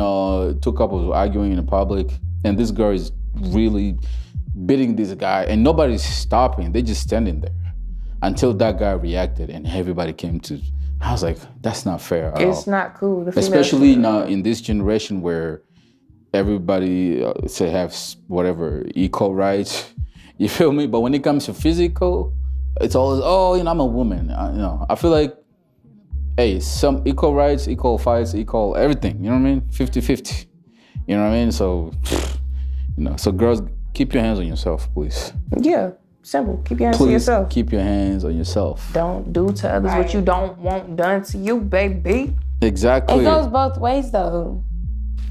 two couples were arguing in the public, and this girl is really beating this guy, and nobody's stopping. They're just standing there until that guy reacted, and everybody came to. I was like, that's not fair at all. It's not cool. Especially now in this generation where everybody say have whatever equal rights. You feel me? But when it comes to physical, it's always I'm a woman. I feel like, hey, some equal rights, equal fights, equal everything. You know what I mean? 50-50. You know what I mean? So, so girls, keep your hands on yourself, please. Yeah, simple. Keep your hands on yourself. Keep your hands on yourself. Don't do to others what you don't want done to you, baby. Exactly. it goes both ways though.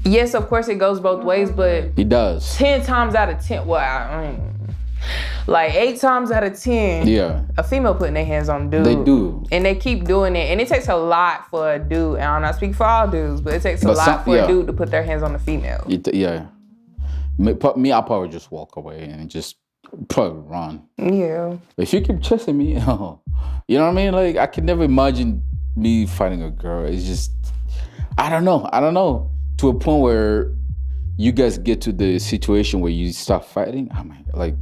Yes, of course it goes both ways, but It does. 10 times out of 10, like 8 times out of 10, Yeah. a female putting their hands on a dude. They do. And they keep doing it. And it takes a lot for a dude, and I'm not speaking for all dudes, but it takes a lot for a dude to put their hands on the female. Yeah. Me, I'll probably just walk away and just probably run. Yeah. If you keep chasing me, you know what I mean? Like, I can never imagine me fighting a girl. It's just, I don't know. To a point where you guys get to the situation where you start fighting. Oh my God, like,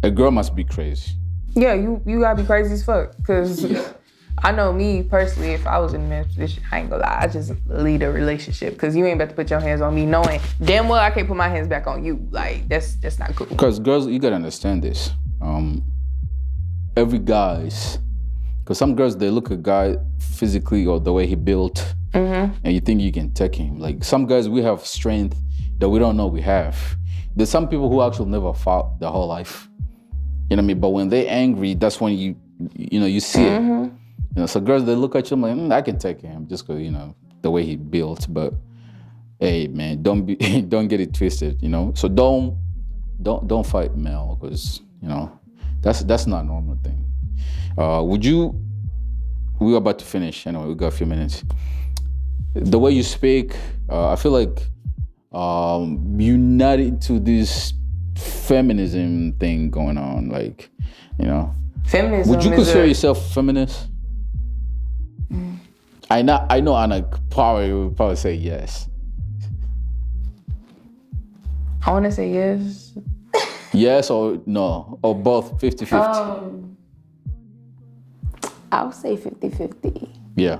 a girl must be crazy. Yeah, you gotta be crazy as fuck. Cause I know me personally, if I was in a man's position, I ain't gonna lie, I just lead a relationship. Cause you ain't about to put your hands on me knowing damn well I can't put my hands back on you. Like, that's not cool. Because girls, you gotta understand this. Every guy's, because some girls, they look at a guy physically or the way he built, and you think you can take him. Like, some guys, we have strength that we don't know we have. There's some people who actually never fought their whole life. You know what I mean? But when they're angry, that's when you see it. So girls, they look at you like, I can take him just because, the way he built. But hey, man, don't get it twisted, So don't fight male because, that's not a normal thing. We're about to finish. Anyway, we got a few minutes. The way you speak, I feel like you're not into this feminism thing going on, like, Feminism. Would you consider yourself feminist? I know Anna would probably say yes. I wanna say yes. Yes or no, or both 50-50? I would say 50-50. Yeah.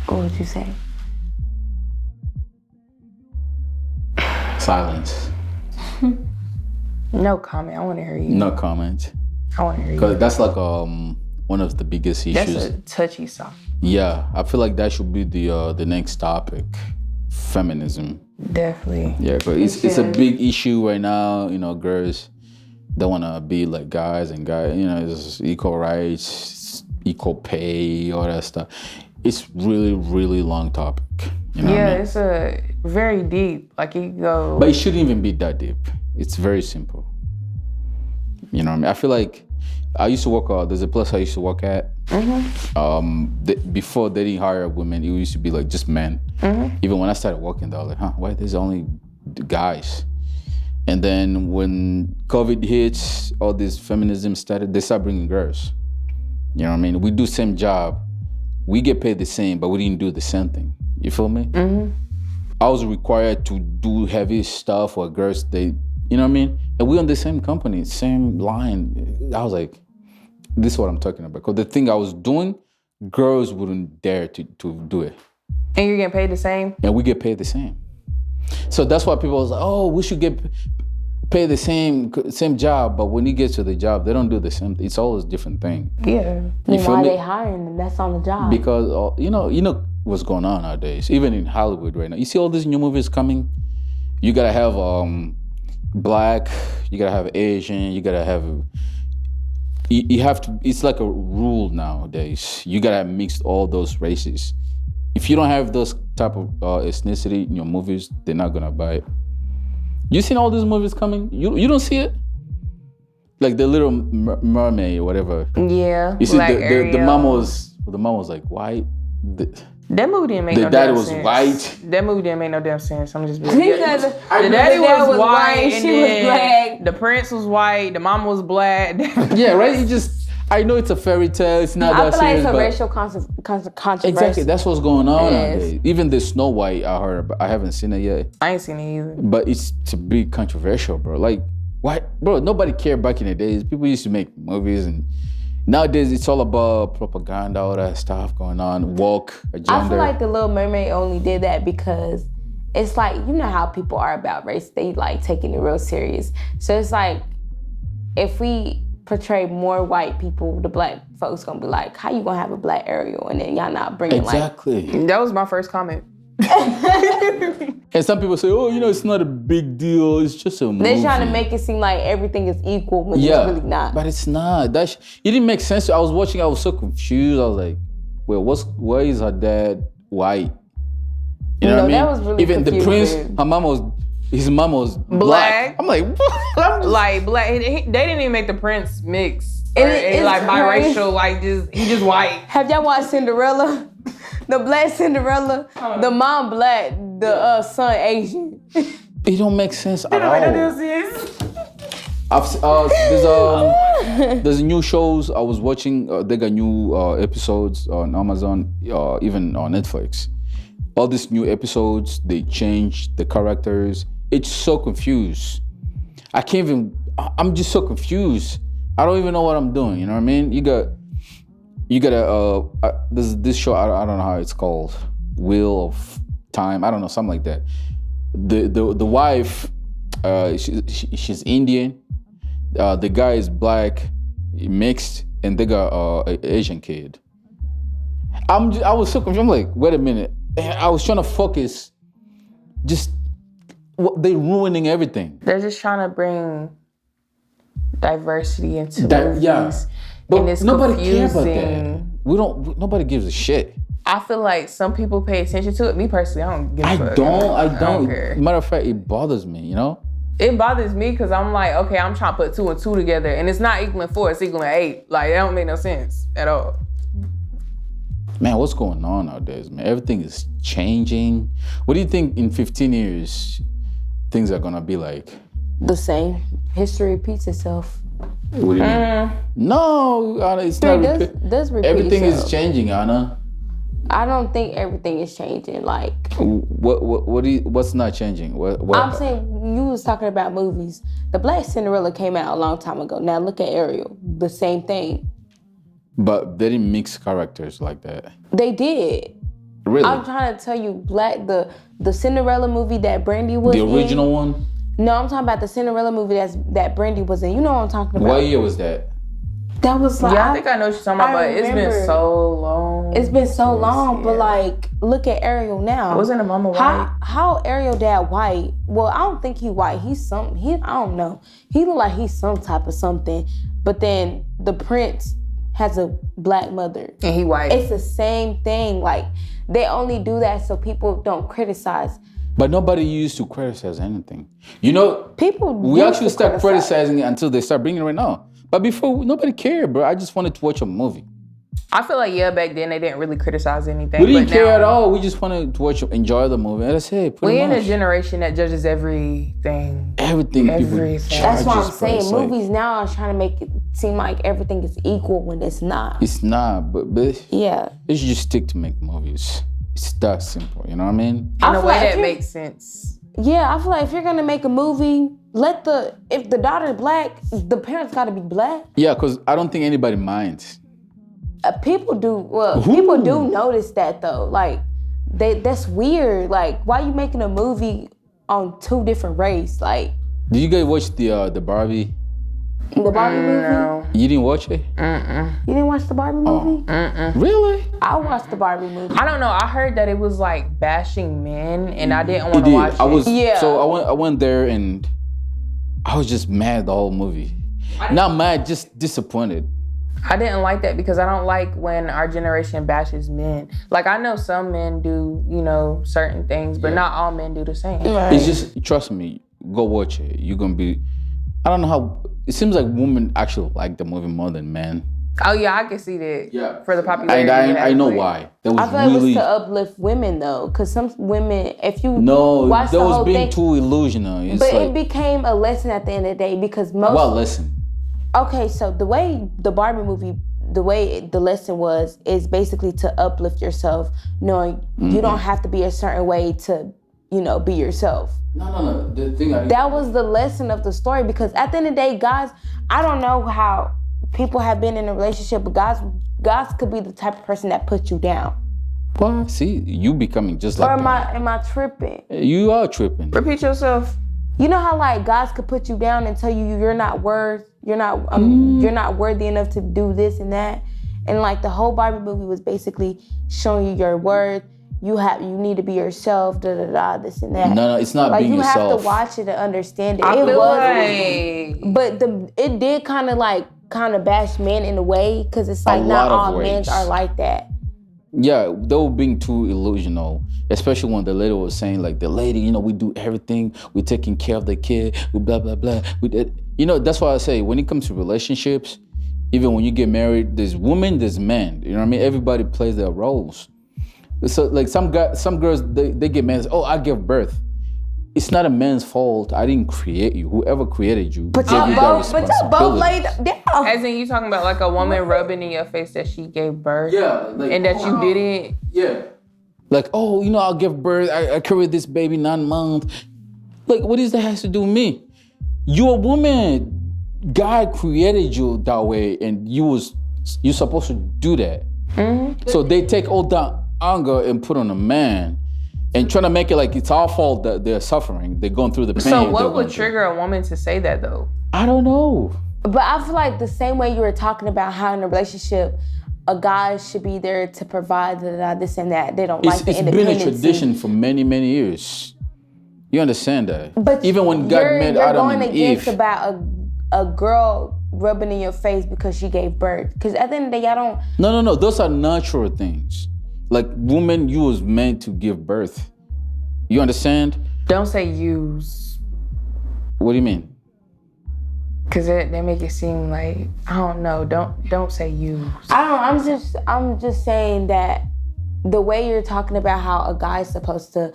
What would you say? Silence. No comment. I wanna hear you. No comment. I wanna hear you. Because that's like one of the biggest issues. That's a touchy subject. Yeah, I feel like that should be the next topic. Feminism. Definitely. Yeah, but it's a big issue right now. Girls, They want to be like guys and guys. You know, it's equal rights, equal pay, all that stuff. It's really, really long topic. You know what I mean? It's a very deep. Like you go. But it shouldn't even be that deep. It's very simple. You know what I mean? I feel like I used to work. There's a place I used to work at. Before they didn't hire women, it used to be like just men. Even when I started working, they were like, "Huh? Why there's only guys?" And then when COVID hits, all this feminism started. They started bringing girls. You know what I mean? We do same job, we get paid the same, but we didn't do the same thing. You feel me? I was required to do heavy stuff for girls. You know what I mean? And we're on the same company, same line. I was like, this is what I'm talking about. Because the thing I was doing, girls wouldn't dare to do it. And you're getting paid the same? And we get paid the same. So that's why people was like, oh, we should get paid the same job. But when you get to the job, they don't do the same thing. It's always a different thing. Yeah. Then why they hiring them? That's on the job. Because, you know what's going on nowadays. Even in Hollywood right now. You see all these new movies coming? You gotta have Black, you gotta have Asian, you gotta have... You have to, it's like a rule nowadays. You gotta mix all those races. If you don't have those type of ethnicity in your movies, they're not gonna buy it. You seen all these movies coming? You don't see it? Like the Little Mermaid or whatever. Yeah. You see the mom was like white. That movie didn't make The no damn sense. daddy was white. That movie didn't make no damn sense. I'm just being Because the daddy was white and she was then black. the prince was white, the mama was black. Yeah, right? I know it's a fairy tale, it's not I that feel like serious, it's a but racial controversy. exactly, that's what's going on Yes. nowadays. Even the Snow White, I heard, but I haven't seen it yet. I ain't seen it either. But it's a big controversial, bro. Like, why, bro? Nobody cared back in the days. People used to make movies, and nowadays it's all about propaganda, all that stuff going on, woke agenda. I feel like The Little Mermaid only did that because it's like, you know how people are about race. They like taking it real serious. So it's like, if we portray more white people, the black folks gonna be like, how you gonna have a black Ariel and then y'all not bringing Exactly. That was my first comment. And some people say, oh, it's not a big deal. It's just a movie. They're trying to make it seem like everything is equal when it's really not. But it's not. It didn't make sense. I was watching, I was so confused. I was like, well, why is her dad white? You know what I mean? That was really Even the prince, confusing. his mom was black. I'm like, what? Like black, they didn't even make the prince mix. It's like crazy. biracial, like he just white. Have y'all watched Cinderella? The black Cinderella, the mom black, the son Asian. It don't make sense at all. There's new shows I was watching. They got new episodes on Amazon, even on Netflix. All these new episodes, they changed the characters. It's so confused. I'm just so confused. I don't even know what I'm doing. You know what I mean? You got there's this show. I don't know how it's called. Wheel of Time. I don't know, something like that. The wife, she's Indian. The guy is black, mixed, and they got an Asian kid. I was so confused. I'm like, wait a minute. And I was trying to focus. They're ruining everything. They're just trying to bring diversity into movies. Yeah. But and it's nobody confusing. cares about that. Nobody gives a shit. I feel like some people pay attention to it. Me personally, I don't give a fuck. I don't care. Matter of fact, it bothers me, It bothers me because I'm like, okay, I'm trying to put 2 and 2 together, and it's not equaling 4, it's equaling 8. Like, it don't make no sense at all. Man, what's going on nowadays, man? Everything is changing. What do you think in 15 years things are gonna be like? The same. History repeats itself. What do you mean? No, Anna, it's not. Does repeat Everything itself. is changing, Anna. I don't think everything is changing. Like, What's not changing? What? I'm saying, you was talking about movies. The Black Cinderella came out a long time ago. Now look at Ariel. The same thing. But they didn't mix characters like that. They did. Really? I'm trying to tell you, the Cinderella movie that Brandy was in. The original one? No, I'm talking about the Cinderella movie that Brandy was in. You know what I'm talking about. What year was that? That was like Yeah, I think I know what you're talking about, I but it's been remember. so long. It's been so long, but Yeah. like, look at Ariel now. Wasn't a mama white? How Ariel dad white? Well, I don't think he white. I don't know. He look like he's some type of something. But then the prince has a black mother. And he white. It's the same thing. Like, they only do that so people don't criticize. But nobody used to criticize anything. You know, People we used actually to start criticize. criticizing it until they start bringing it right now. But before, nobody cared, bro. I just wanted to watch a movie. I feel like, yeah, back then they didn't really criticize anything. We didn't but care now, at all. We just wanted to watch, enjoy the movie. And that's it. We Pretty in a much. generation that judges everything. Everything people Everything. That's what I'm charges, bro. saying. It's like- Movies now are trying to make it seem like everything is equal when it's not. It's not, but Yeah. they should just stick to make movies. It's that simple, you know what I mean? In a feel way like if that you- makes sense. Yeah, I feel like if you're gonna make a movie, if the daughter's black, the parents gotta be black. Yeah, because I don't think anybody minds. People do notice that though. Like, that's weird. Like, why you making a movie on two different race? Like, Did you guys watch the Barbie? the Barbie movie. No. You didn't watch it? You didn't watch the Barbie movie? Really? I watched the Barbie movie. I don't know. I heard that it was like bashing men, and I didn't It want to did. watch it. I was Yeah. so I went there and I was just mad the whole movie. Not mad, just disappointed. I didn't like that because I don't like when our generation bashes men. Like, I know some men do, certain things, but not all men do the same. It's just, trust me, go watch it. You're gonna be, I don't know how, it seems like women actually like the movie more than men. Oh yeah, I can see that. Yeah. For the popularity. And I know of it. why. That was I feel like really, it was to uplift women though, because some women, if you no, watch that the was whole being thing, too illusional. It's but like, it became a lesson at the end of the day because most. well, listen. Okay, so the way the Barbie movie, the way the lesson was, is basically to uplift yourself, knowing you don't have to be a certain way to, be yourself. No. The thing That was the lesson of the story because at the end of the day, guys, I don't know how people have been in a relationship, but guys could be the type of person that puts you down. Well, see, you becoming just like Or that. am I tripping? You are tripping. Repeat yourself. You know how like guys could put you down and tell you you're not you're not worthy enough to do this and that, and like the whole Barbie movie was basically showing you your worth. You need to be yourself. This and that. No, it's not Like being you yourself. have to watch it to understand it. I It feel was, like but it did kind of bash men in a way because it's like not lot of all men ways. are like that. Yeah, they were being too illusional, especially when the lady was saying like, the lady, we do everything, we're taking care of the kid, we blah, blah, blah. That's why I say when it comes to relationships, even when you get married, there's women, there's men, you know what I mean? Everybody plays their roles. So like some girls, they get married, I give birth. It's not a man's fault. I didn't create you. Whoever created you But gave y'all you that both laid responsibility. down. as in you talking about like a woman rubbing in your face that she gave birth. Yeah, like, And that you didn't. yeah. Like, I'll give birth. I carried this baby 9 months. Like, what does that has to do with me? You're a woman. God created you that way, and you're supposed to do that. Mm-hmm. So they take all that anger and put on a man, and trying to make it like it's our fault that they're suffering. They're going through the pain. So they're what going would through. trigger a woman to say that though? I don't know. But I feel like the same way you were talking about how in a relationship, a guy should be there to provide this and that. They don't like the It's been a independence. tradition for many, many years. You understand that? But even when God made you're Adam going and against Eve. about a girl rubbing in your face because she gave birth. Because at the end of the day, y'all don't. No. Those are natural things. Like, woman, you was meant to give birth. You understand? Don't say use. What do you mean? Cause they make it seem like, I don't know, don't say use. I'm just saying that the way you're talking about how a guy's supposed to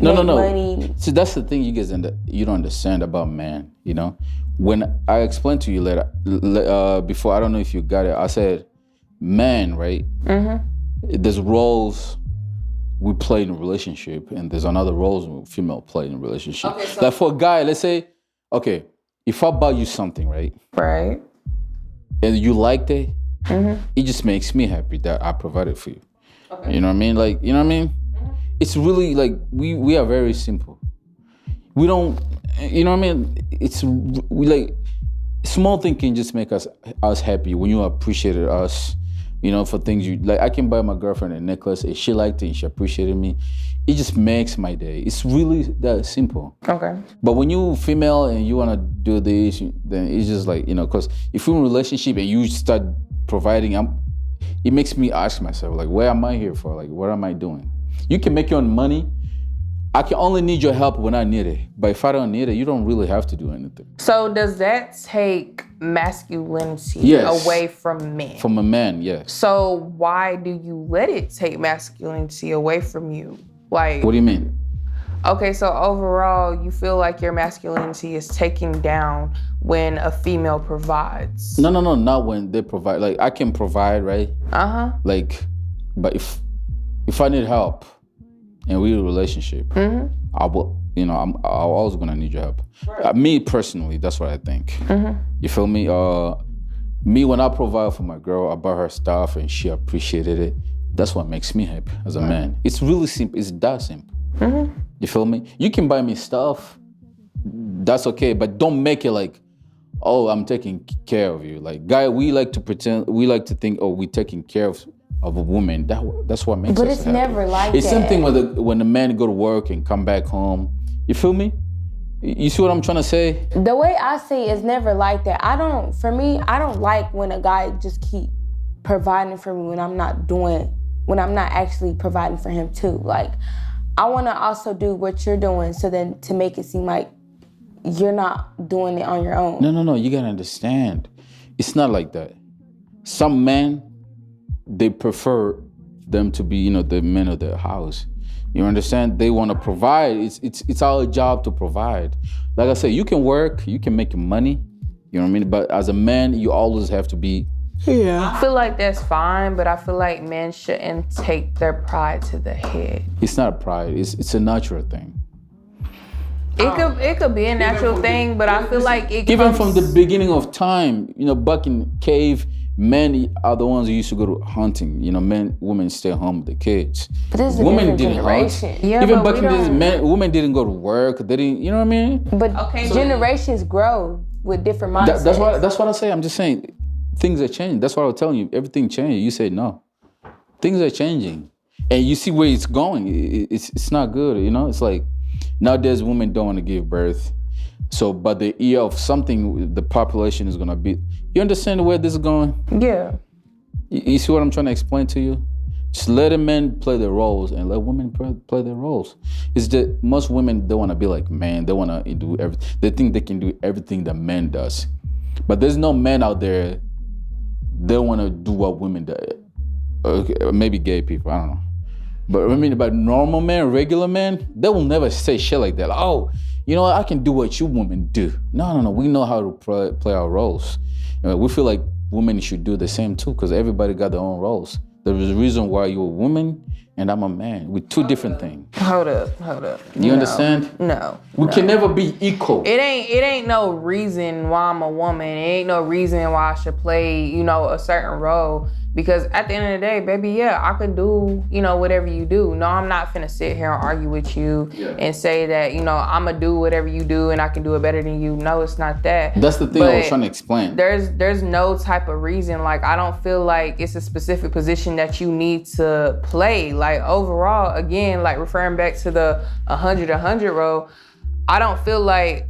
make money. See, that's the thing you guys you don't understand about man. When I explained to you later before, I don't know if you got it. I said, man, right? Mm-hmm. There's roles we play in a relationship, and there's another roles female play in a relationship. Okay, so like for a guy, let's say, okay, if I buy you something, right? Right. And you liked it, it just makes me happy that I provided for you. Okay. You know what I mean? Like, you know what I mean? It's really like, we are very simple. We don't, you know what I mean? small thing can just make us happy when you appreciated us, for things you like. I can buy my girlfriend a necklace and she liked it and she appreciated me. It just makes my day. It's really that simple. Okay. But when you female and you wanna do this, then it's just like, because if you're in a relationship and you start providing, it makes me ask myself, like, what am I here for? Like, what am I doing? You can make your own money. I can only need your help when I need it. But if I don't need it, you don't really have to do anything. So does that take masculinity away from men? From a man, yes. So why do you let it take masculinity away from you? Like, what do you mean? Okay, so overall, you feel like your masculinity is taken down when a female provides. No, not when they provide. Like, I can provide, right? Like, but if I need help and we're in a relationship, I will, I'm always gonna need your help. Me personally, that's what I think. You feel me? Me, when I provide for my girl, I buy her stuff and she appreciated it. That's what makes me happy as a man. It's really simple. It's that simple. You feel me? You can buy me stuff. That's okay, but don't make it like, oh, I'm taking care of you. Like, guy, we like to pretend, we like to think, oh, we're taking care of a woman. That's what makes us happy. But it's never like it's that. something when the man go to work and come back home. You feel me? You see what I'm trying to say? The way I see it is never like that. I don't like when a guy just keep providing for me when I'm not actually providing for him too. Like, I want to also do what you're doing, so then to make it seem like you're not doing it on your own. No, you gotta understand. It's not like that. Some men, they prefer them to be, the men of their house. You understand? They want to provide. It's our job to provide. Like I said, you can work, you can make money, you know what I mean? But as a man, you always have to be. I feel like that's fine, but I feel like men shouldn't take their pride to the head. It's not a pride. It's a natural thing. It could be a natural thing, but I feel like it even comes from the beginning of time, back in cave, men are the ones who used to go to hunting. Women stay home with the kids. But this is a women different didn't generation. hunt. Yeah, even but back in the days, women didn't go to work. They didn't. You know what I mean? But Okay, so- generations grow with different mindsets. That's what I say. I'm just saying, things are changing. That's what I was telling you. Everything changed. You said no. Things are changing, and you see where it's going. It's not good. It's like nowadays women don't want to give birth. So, but the year of something, the population is gonna be. You understand where this is going? Yeah. You see what I'm trying to explain to you? Just let the men play their roles and let women play their roles. It's that most women don't want to be like men. They want to do everything. They think they can do everything that man does. But there's no men out there. They want to do what women do. Okay, maybe gay people, I don't know. But about normal men, regular men, they will never say shit like that. Like, oh, I can do what you women do. No. We know how to play our roles. We feel like women should do the same too, because everybody got their own roles. There's a reason why you're a woman and I'm a man. We're two different things. Hold up. You understand? No. We can never be equal. It ain't no reason why I'm a woman. It ain't no reason why I should play, a certain role. Because at the end of the day, baby, yeah, I could do, whatever you do. No, I'm not finna sit here and argue with you and say that, I'ma do whatever you do and I can do it better than you. No, it's not that. That's the thing I was trying to explain. There's no type of reason. Like, I don't feel like it's a specific position that you need to play. Like, overall, again, like referring back to the 100 role, I don't feel like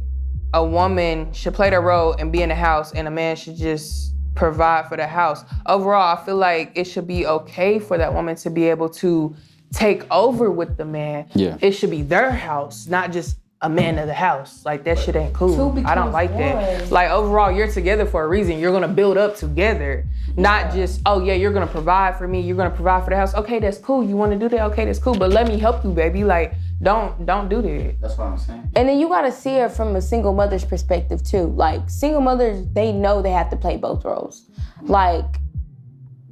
a woman should play their role and be in the house and a man should just provide for the house. Overall, I feel like it should be okay for that woman to be able to take over with the man. Yeah. It should be their house, not just a man of the house. Like, that shit ain't cool. I don't like that. Like, overall, you're together for a reason. You're gonna build up together. Not just, oh yeah, you're gonna provide for me, you're gonna provide for the house. Okay, that's cool. You wanna do that? Okay, that's cool. But let me help you, baby. Like, don't do that. That's what I'm saying. And then you gotta see it from a single mother's perspective too. Like, single mothers, they know they have to play both roles. Like,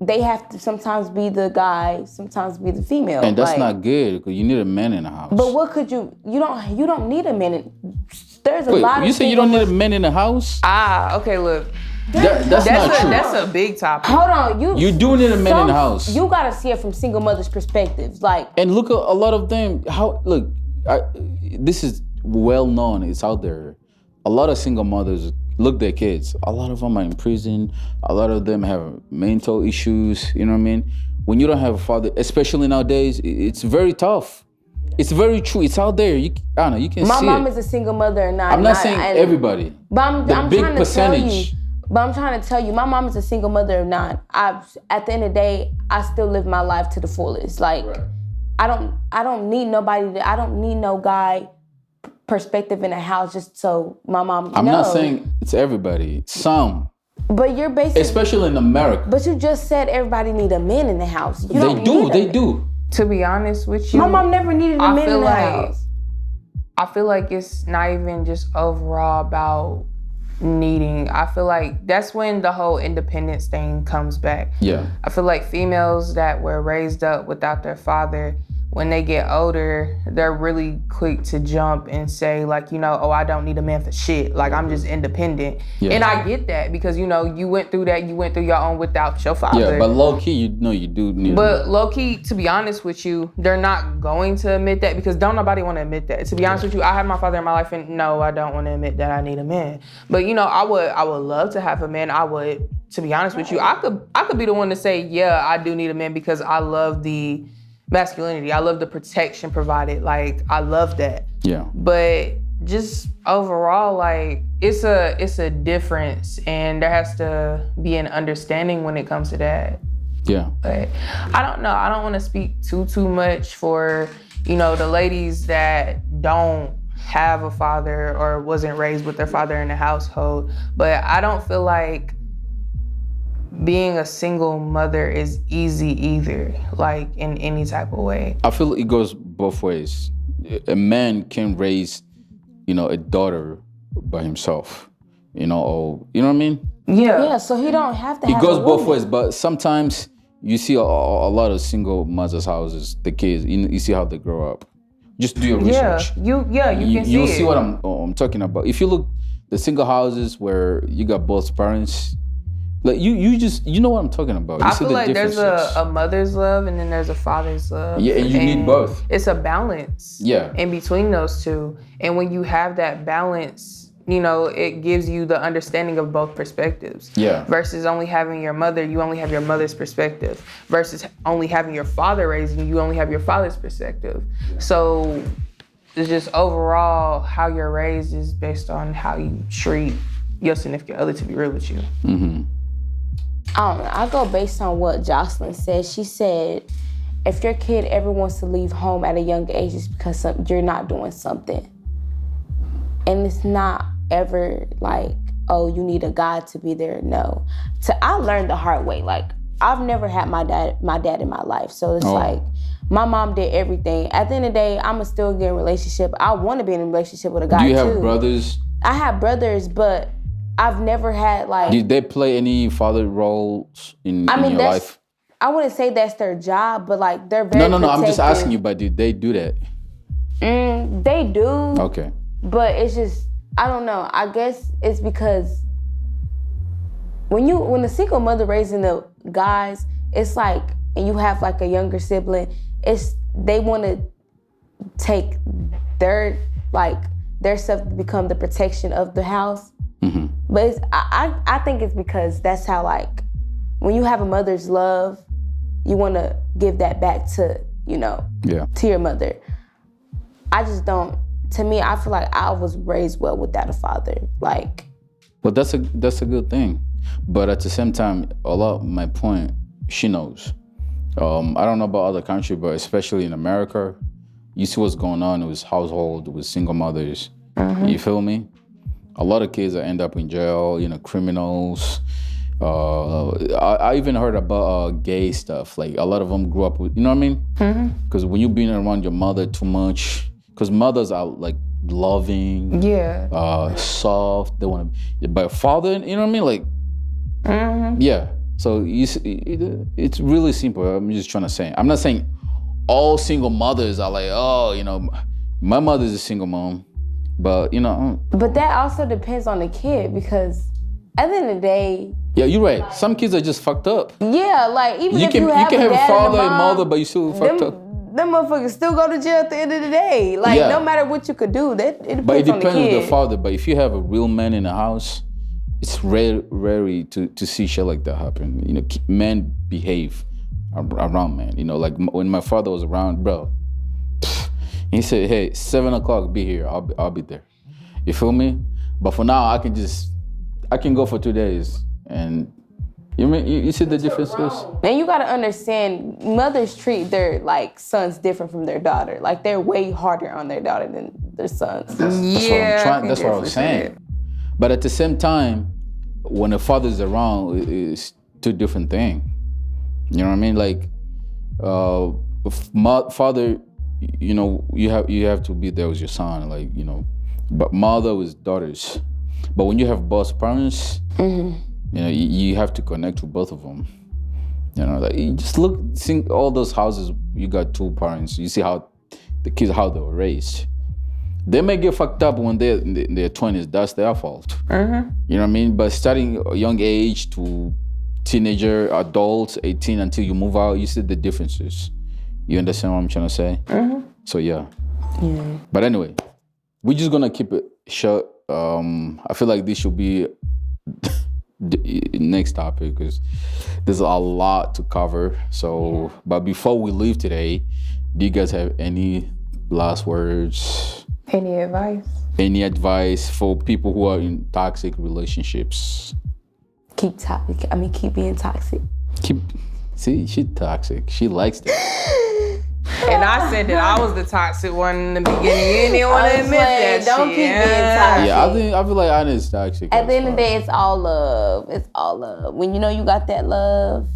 they have to sometimes be the guy, sometimes be the female. And that's not good, because you need a man in the house. But what could you don't need a man. There's a lot of you say you don't need a man in the house? Okay, look. That's not true. That's a big topic. Hold on, you do need a man in the house. You gotta see it from single mothers' perspectives, like. And look at a lot of them. This is well known. It's out there. A lot of single mothers look their kids. A lot of them are in prison. A lot of them have mental issues. You know what I mean? When you don't have a father, especially nowadays, it's very tough. It's very true. It's out there. I don't know. You can My see mom it. is a single mother, and I'm not saying everybody. But I'm big trying to percentage. tell you. But I'm trying to tell you, my mom is a single mother of 9. At the end of the day, I still live my life to the fullest. Like, I don't need nobody. I don't need no guy perspective in the house just so my mom. I'm not saying it's everybody. Some. But you're basically, especially in America. But you just said everybody need a man in the house. They do. To be honest with you, my mom never needed a man in the house. I feel like it's not even just overall about needing. I feel like that's when the whole independence thing comes back. Yeah. I feel like females that were raised up without their father, when they get older, they're really quick to jump and say like, oh, I don't need a man for shit. Like, I'm just independent. Yeah. And I get that because, you went through that. You went through your own without your father. Yeah, but low key, you do need But low key, to be honest with you, they're not going to admit that because don't nobody want to admit that. To be honest with you, I have my father in my life and no, I don't want to admit that I need a man. But, I would love to have a man. I would, to be honest with you, I could be the one to say, yeah, I do need a man because I love the masculinity. I love the protection provided. Like, I love that. Yeah. But just overall, like, it's a difference and there has to be an understanding when it comes to that. Yeah. But I don't know. I don't want to speak too much for, the ladies that don't have a father or wasn't raised with their father in the household. But I don't feel like being a single mother is easy either, like in any type of way. I feel it goes both ways. A man can raise, a daughter by himself, or, you know what I mean? Yeah. Yeah, so he don't have to It have goes a both woman. ways, but sometimes you see a lot of single mothers' houses, the kids, you see how they grow up. Just do your research. You can see it. You'll see what I'm talking about. If you look, the single houses where you got both parents, like you know what I'm talking about. I feel like there's a mother's love and then there's a father's love. Yeah, and you need both. It's a balance. Yeah. In between those two. And when you have that balance, it gives you the understanding of both perspectives. Yeah. Versus only having your mother, you only have your mother's perspective. Versus only having your father raising you, you only have your father's perspective. So it's just overall how you're raised is based on how you treat your significant other, to be real with you. Mm-hmm. I don't know. I go based on what Jocelyn said. She said, if your kid ever wants to leave home at a young age, it's because you're not doing something. And it's not ever like, oh, you need a guy to be there. No. I learned the hard way. Like, I've never had my dad in my life. So it's like, my mom did everything. At the end of the day, I'm still get in a relationship. I want to be in a relationship with a guy too. Do you have brothers? I have brothers, but I've never had like... Did they play any father roles in your life? I wouldn't say that's their job, but like they're very No, I'm just protective. asking you, but did they do that? They do. Okay. But it's just, I don't know. I guess it's because when a single mother raising the guys, it's like, and you have like a younger sibling, they want to take their stuff to become the protection of the house. Mm-hmm. But I think it's because that's how, like, when you have a mother's love, you want to give that back to, to your mother. I just don't. To me, I feel like I was raised well without a father. Like, well, that's a good thing. But at the same time, a lot of my point, she knows. I don't know about other countries, but especially in America, you see what's going on with household, with single mothers. Mm-hmm. You feel me? A lot of kids that end up in jail, criminals. I even heard about gay stuff. Like, a lot of them grew up with, you know what I mean? Because when you've been around your mother too much, because mothers are like loving, soft. They want to, but father, you know what I mean? Like, yeah. So it's really simple. I'm just trying to say. I'm not saying all single mothers are like, my mother's a single mom. But, But that also depends on the kid because at the end of the day... Yeah, you're right. Some kids are just fucked up. Yeah, like even you if can, you have a father and and mother, but you still fucked up. Them motherfuckers still go to jail at the end of the day. Like, no matter what you could do, it depends on the kid. But it depends on the father. But if you have a real man in the house, it's rare to see shit like that happen. You know, men behave around men. You know, like when my father was around, bro, he said, "Hey, 7 o'clock, be here. I'll be there." You feel me? But for now, I can go for 2 days, and you see the differences. And you gotta understand, mothers treat their like sons different from their daughter. Like they're way harder on their daughter than their sons. That's what I was saying. But at the same time, when a father's around, it's two different things. You know what I mean? Like, father, you know, you have to be there with your son, like, you know, but mother with daughters. But when you have both parents, you know, you have to connect with both of them. You know, like you just see all those houses. You got two parents. You see how the kids how they were raised. They may get fucked up when they're in their 20s. That's their fault. You know what I mean? But starting a young age to teenager, adults, 18 until you move out, you see the differences. You understand what I'm trying to say? So yeah. But anyway, we're just gonna keep it short. I feel like this should be the next topic because there's a lot to cover. So, but before we leave today, do you guys have any last words? Any advice? Any advice for people who are in toxic relationships? Keep being toxic. See, she's toxic. She likes that. And I said that I was the toxic one in the beginning. You didn't want to admit that Don't shit. keep being toxic. Yeah, I feel like Anna is toxic. At the end of the day, it's all love. It's all love. When you know you got that love,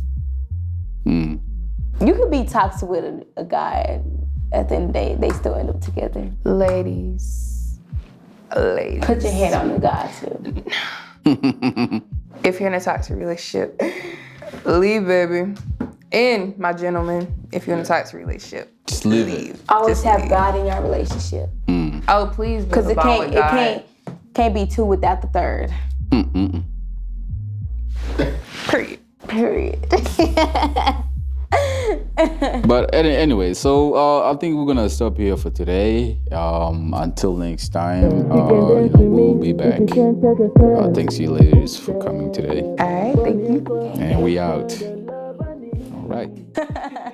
you could be toxic with a guy. At the end of the day, they still end up together. Ladies. Put your head on the guy too. If you're in a toxic relationship, leave, baby. And my gentleman, if you're in a toxic relationship, just leave it. Always Just have leave. God in your relationship. Oh, please, Because it can't be two without the third. Period. But anyway, so I think we're gonna stop here for today. Until next time, we'll be back. Thanks you ladies for coming today. All right, thank you. And we out. All right.